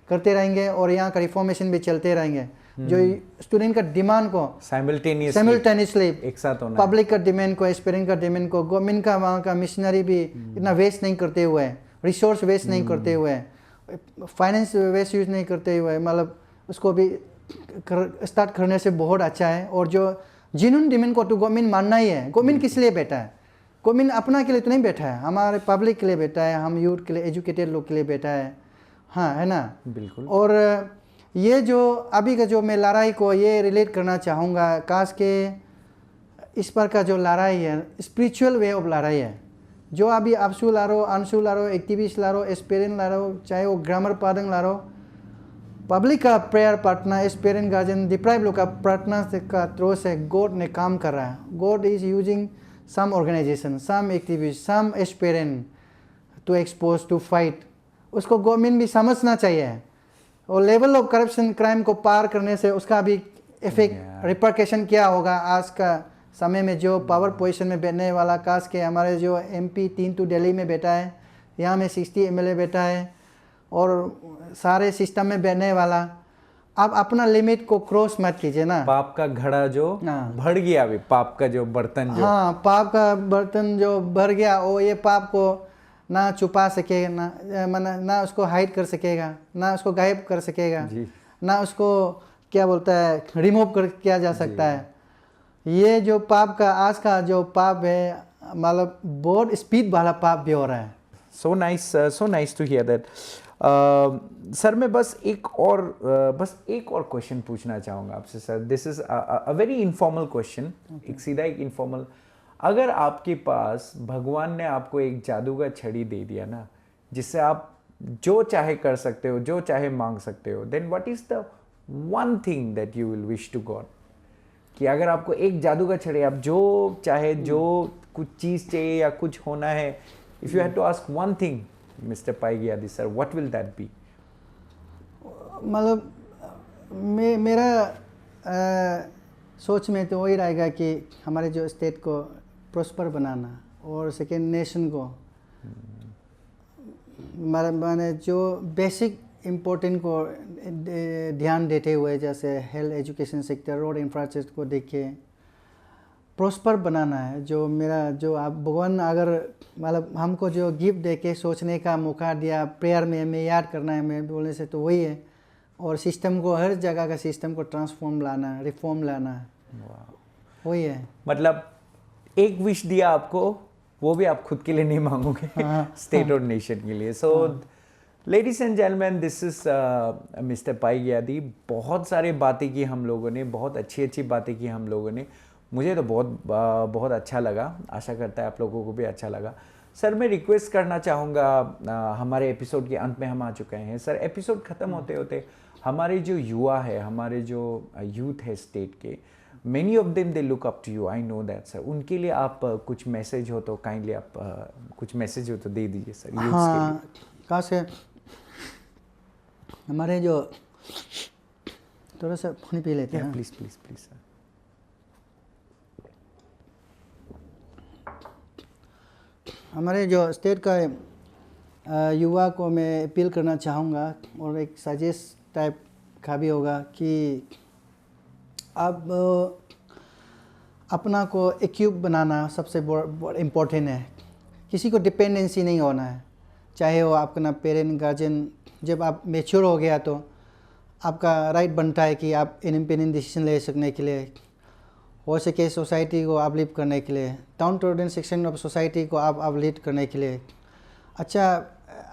करते रहेंगे और यहाँ का रिफॉर्मेशन भी चलते रहेंगे, जो स्टूडेंट का डिमांड को साइमल्टेनियसली एक साथ होना, पब्लिक का डिमांड को, एस्पिरेंट का डिमांड को, गवर्नमेंट का वहाँ का मिशनरी भी इतना वेस्ट नहीं करते हुए, रिसोर्स वेस्ट नहीं करते हुए, फाइनेंस वेस्ट यूज नहीं करते हुए, मतलब उसको भी स्टार्ट करने से बहुत अच्छा है। और जो जिन्होंने डिमांड को तो गवर्नमेंट मानना ही है। गवर्नमेंट किस लिए बैठा है? गवर्नमेंट अपना के लिए तो नहीं बैठा है, हमारे पब्लिक के लिए बैठा है, हम यूथ के लिए, एजुकेटेड लोग के लिए बैठा है, हाँ, है ना? बिल्कुल। और ये जो अभी का जो मैं लड़ाई को ये रिलेट करना चाहूँगा, काश के इस पर का जो लड़ाई है स्पिरिचुअल वे ऑफ लड़ाई है, जो अभी अपसू लारो, अनसू लारो, एक्टिविस्ट लारो, एस्पिरेंट लारो, चाहे वो ग्रामर पादंग लारो, पब्लिक का prayer partner, aspirant guardian, deprive लोग का पार्टनर का थ्रू से गॉड ने काम कर रहा है। God is using some organization, some activist, some aspirant to expose, to fight। उसको गवर्नमेंट भी समझना चाहिए, और लेवल ऑफ करप्शन क्राइम को पार करने से उसका भी इफेक्ट रिपरकेशन क्या होगा। आज का समय में जो पावर पोजीशन में बैठने वाला, काश के हमारे जो MP 3 तो दिल्ली में बैठा है, यहाँ में 60 MLA बैठा है, और सारे सिस्टम में बैठने वाला, आप अपना लिमिट को क्रॉस मत कीजिए ना। पाप का घड़ा जो भर गया, अभी पाप का जो बर्तन जो, हाँ, पाप का बर्तन जो भर गया, वो ये पाप को ना छुपा सकेगा, ना उसको हाइड कर सकेगा, ना उसको गायब कर सकेगा, ना उसको क्या बोलता है रिमूव कर किया जा सकता है। ये जो पाप का आज का जो पाप है, मतलब बहुत स्पीड वाला पाप भी हो रहा है। So nice to hear that. Sir मैं बस एक और क्वेश्चन पूछना चाहूँगा आपसे sir. This is a very informal question, एक सीधा एक इनफॉर्मल। अगर आपके पास भगवान ने आपको एक जादू का छड़ी दे दिया ना, जिससे आप जो चाहे कर सकते हो, जो चाहे मांग सकते हो, then what is the one thing that you will wish to God? कि अगर आपको एक जादू का छड़ी, आप जो चाहे, जो कुछ चीज़ चाहिए या कुछ होना है, if you had to ask one thing mister Paigyadi sir, what will that be? मतलब मेरा सोच में तो वही रहेगा कि हमारे जो स्टेट को प्रॉस्पर बनाना, और सेकेंड नेशन को माने जो बेसिक इम्पोर्टेंट को ध्यान देते हुए, जैसे health, education sector, road infrastructure को देखिए, प्रॉस्पर बनाना है। जो मेरा जो आप भगवान अगर मतलब हमको जो गिफ्ट दे के सोचने का मौका दिया, प्रेयर में हमें याद करना है मैं बोलने से, तो वही है। और सिस्टम को, हर जगह का सिस्टम को ट्रांसफॉर्म लाना है, रिफॉर्म लाना है, वही है। मतलब एक विश दिया आपको, वो भी आप खुद के लिए नहीं मांगोगे, स्टेट और नेशन के लिए। So ladies and gentleman, this is mister Pai Gyadi. बहुत सारी बातें की हम लोगों ने, बहुत अच्छी अच्छी बातें की हम लोगों ने। मुझे तो बहुत अच्छा लगा, आशा करता है आप लोगों को भी अच्छा लगा। सर मैं रिक्वेस्ट करना चाहूँगा, हमारे एपिसोड के अंत में हम आ चुके हैं सर। एपिसोड ख़त्म होते होते हमारे जो युवा है, हमारे जो यूथ है स्टेट के, many of them they look up to you, I know that sir. उनके लिए आप कुछ मैसेज हो तो काइंडली आप कुछ मैसेज हो तो दे दीजिए सर, यूथ के लिए। कहाँ से हमारे जो, थोड़ा सा पानी पी लेते हैं। Please please please sir. हमारे जो स्टेट का युवा को मैं अपील करना चाहूँगा, और एक सजेस्ट टाइप का भी होगा कि अब अपना को इक्विप बनाना सबसे बहुत इम्पोर्टेंट है। किसी को डिपेंडेंसी नहीं होना है, चाहे वो आपका पेरेंट गार्जियन। जब आप मैच्योर हो गया तो आपका राइट बनता है कि आप इंडिपेंडेंट डिसीजन ले सकने के लिए, हो सके सोसाइटी को अपलिफ्ट करने के लिए, down to section of society को आप अपलिफ्ट करने के लिए। अच्छा,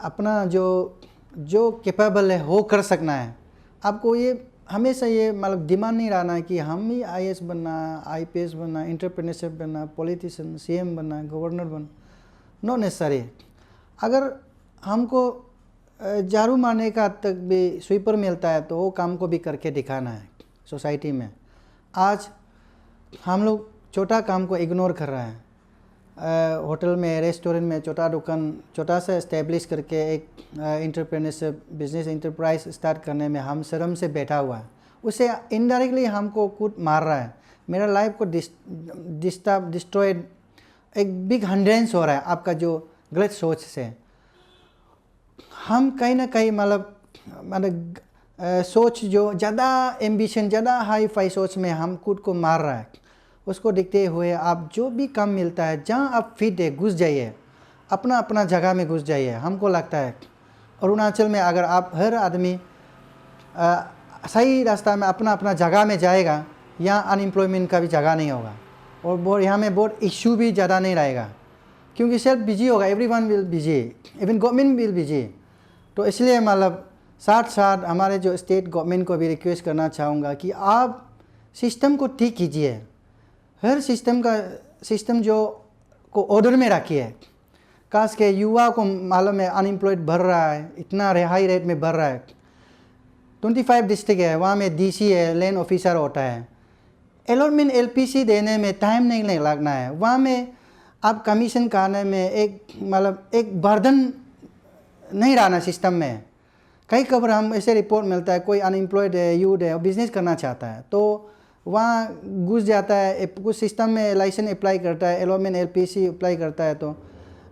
अपना जो कैपेबल है वो कर सकना है। आपको ये हमेशा ये मतलब डिमांड नहीं रहना है कि हम ही IAS बनना, IPS बनना, एंटरप्रेन्योरशिप बनना, पॉलिटिशियन, CM बनना, गवर्नर बनना, नॉट नेसेसरी। अगर हमको झाड़ू मारने का तक भी स्वीपर मिलता है तो वो काम को भी करके दिखाना है सोसाइटी में। आज हम लोग छोटा काम को इग्नोर कर रहा है। होटल में, रेस्टोरेंट में छोटा दुकान, छोटा सा इस्टेब्लिश करके एक एंटरप्रेन्योरशिप बिजनेस एंटरप्राइज स्टार्ट करने में हम शर्म से बैठा हुआ है। उससे इनडायरेक्टली हमको खुद मार रहा है, मेरा लाइफ को डिस्ट्रॉयड, एक बिग हिंड्रेंस हो रहा है आपका जो गलत सोच से। हम कहीं ना कहीं मतलब सोच जो ज़्यादा एम्बिशन, ज़्यादा हाई फाई सोच में हम खुद को मार रहा है। उसको देखते हुए आप जो भी काम मिलता है, जहाँ आप फिट है घुस जाइए, अपना अपना जगह में घुस जाइए। हमको लगता है अरुणाचल में अगर आप हर आदमी सही रास्ता में अपना अपना जगह में जाएगा, यहाँ अनएम्प्लॉयमेंट का भी जगह नहीं होगा, और बहुत यहाँ में बहुत इशू भी ज़्यादा नहीं रहेगा, क्योंकि सब बिजी होगा, everyone will busy, even government will busy. तो इसलिए मतलब साथ साथ हमारे जो स्टेट गवर्नमेंट को भी रिक्वेस्ट करना चाहूँगा कि आप सिस्टम को ठीक कीजिए। हर सिस्टम जो को ऑर्डर में रखिए। खास के युवा को मालूम है अनएम्प्लॉयड बढ़ रहा है, इतना हाई रेट में बढ़ रहा है। 25 डिस्ट्रिक्ट है, वहाँ में DC है, लैंड ऑफिसर होता है। अलॉटमेंट LPC देने में टाइम नहीं लगना है। वहाँ में आप कमीशन करने में एक बर्डन नहीं रहना सिस्टम में। कई खबर हम ऐसे रिपोर्ट मिलता है, कोई अनएम्प्लॉयड है, यूथ है, बिजनेस करना चाहता है तो वहाँ घुस जाता है, कुछ सिस्टम में लाइसेंस अप्लाई करता है, अलॉटमेंट LPC अप्लाई करता है, तो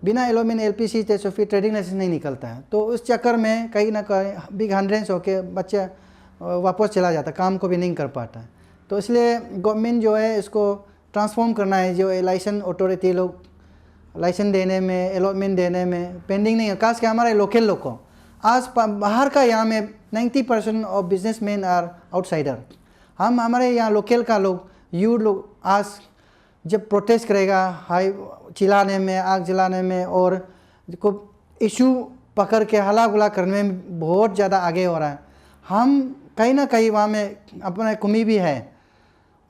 बिना अलॉटमेंट LPC तो फिर ट्रेडिंग लाइसेंस नहीं निकलता है। तो उस चक्कर में कहीं ना कहीं बिग हिंड्रेंस होके बच्चा वापस चला जाता है, काम को भी नहीं कर पाता है। तो इसलिए गवर्नमेंट जो है इसको ट्रांसफॉर्म करना है। जो लाइसेंस अथॉरिटी लोग लाइसेंस देने में, अलॉटमेंट देने में पेंडिंग नहीं है। खास के हमारे लोकल लोग को आज बाहर का यहाँ में 90% ऑफ बिजनेसमैन आर आउटसाइडर। हम हमारे यहाँ लोकल का लोग, यूथ लोग आज जब प्रोटेस्ट करेगा, हाई चिल्लाने में, आग जलाने में, और को इशू पकड़ के हला गुला करने में बहुत ज़्यादा आगे हो रहा है। हम कहीं ना कहीं वहाँ में अपना कमी भी है,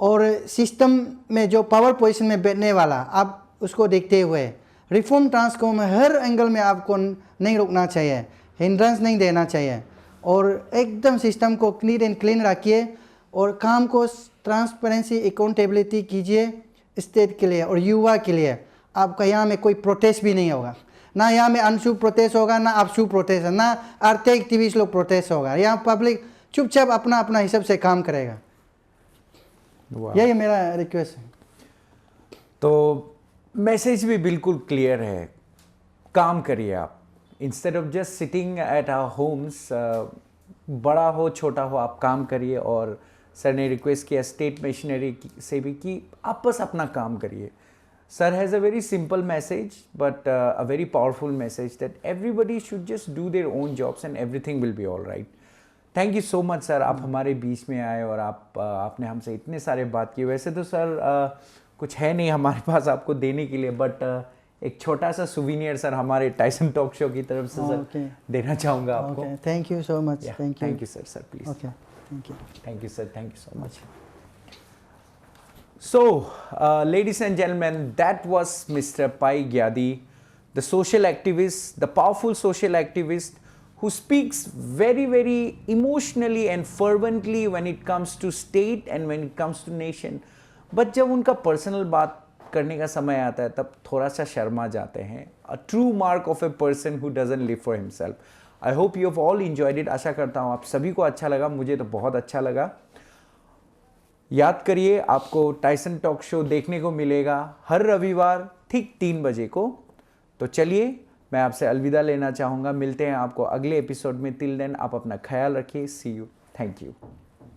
और सिस्टम में जो पावर पोजीशन में बैठने वाला, आप उसको देखते हुए रिफॉर्म ट्रांसफॉर्म हर एंगल में आपको नहीं रुकना चाहिए, हिंड्रेंस नहीं देना चाहिए, और एकदम सिस्टम को नीट एंड क्लीन रखिए, और काम को ट्रांसपेरेंसी अकाउंटेबिलिटी कीजिए स्टेट के लिए और युवा के लिए। आपका यहाँ में कोई प्रोटेस्ट भी नहीं होगा, ना यहाँ में अनशुभ प्रोटेस्ट होगा, ना अपशुभ प्रोटेस्ट है, ना आर्थिक एक्टिविस्ट लोग प्रोटेस्ट होगा। यहाँ पब्लिक चुपचाप अपना अपना हिसाब से काम करेगा। यही मेरा रिक्वेस्ट है। तो मैसेज भी बिल्कुल क्लियर है, काम करिए आप, instead of just sitting at our homes. बड़ा हो छोटा हो, आप काम करिए और सर ने रिक्वेस्ट किया स्टेट मिशनरी से भी कि आप बस अपना काम करिए. Sir has a very simple message, but a very powerful message that everybody should just do their own jobs and everything will be all right. Thank you so much, sir. आप हमारे बीच में आए और आपने हमसे इतने सारे बात की. वैसे तो सर कुछ है नहीं हमारे पास आपको देने के लिए, बट एक छोटा सा सुवीनियर सर हमारे टाइसन टॉक शो की तरफ से सर देना चाहूँगा आपको. Thank you so much. Thank you sir please. Okay thank you. Thank you, sir. Thank you so much. So, ladies and gentlemen, that was Mr. Pai Gyadi, the social activist, the powerful social activist who speaks very, very emotionally and fervently when it comes to state and when it comes to nation. But जब उनका personal बात करने का समय आता है तब थोड़ा सा शर्मा जाते हैं. A true mark of a person who doesn't live for himself. I hope you have all enjoyed it. आशा करता हूँ आप सभी को अच्छा लगा. मुझे तो बहुत अच्छा लगा. याद करिए आपको टाइसन टॉक शो देखने को मिलेगा हर रविवार ठीक 3 बजे को. तो चलिए मैं आपसे अलविदा लेना चाहूँगा. मिलते हैं आपको अगले एपिसोड में. टिल देन आप अपना ख्याल रखिए. सी यू. Thank you.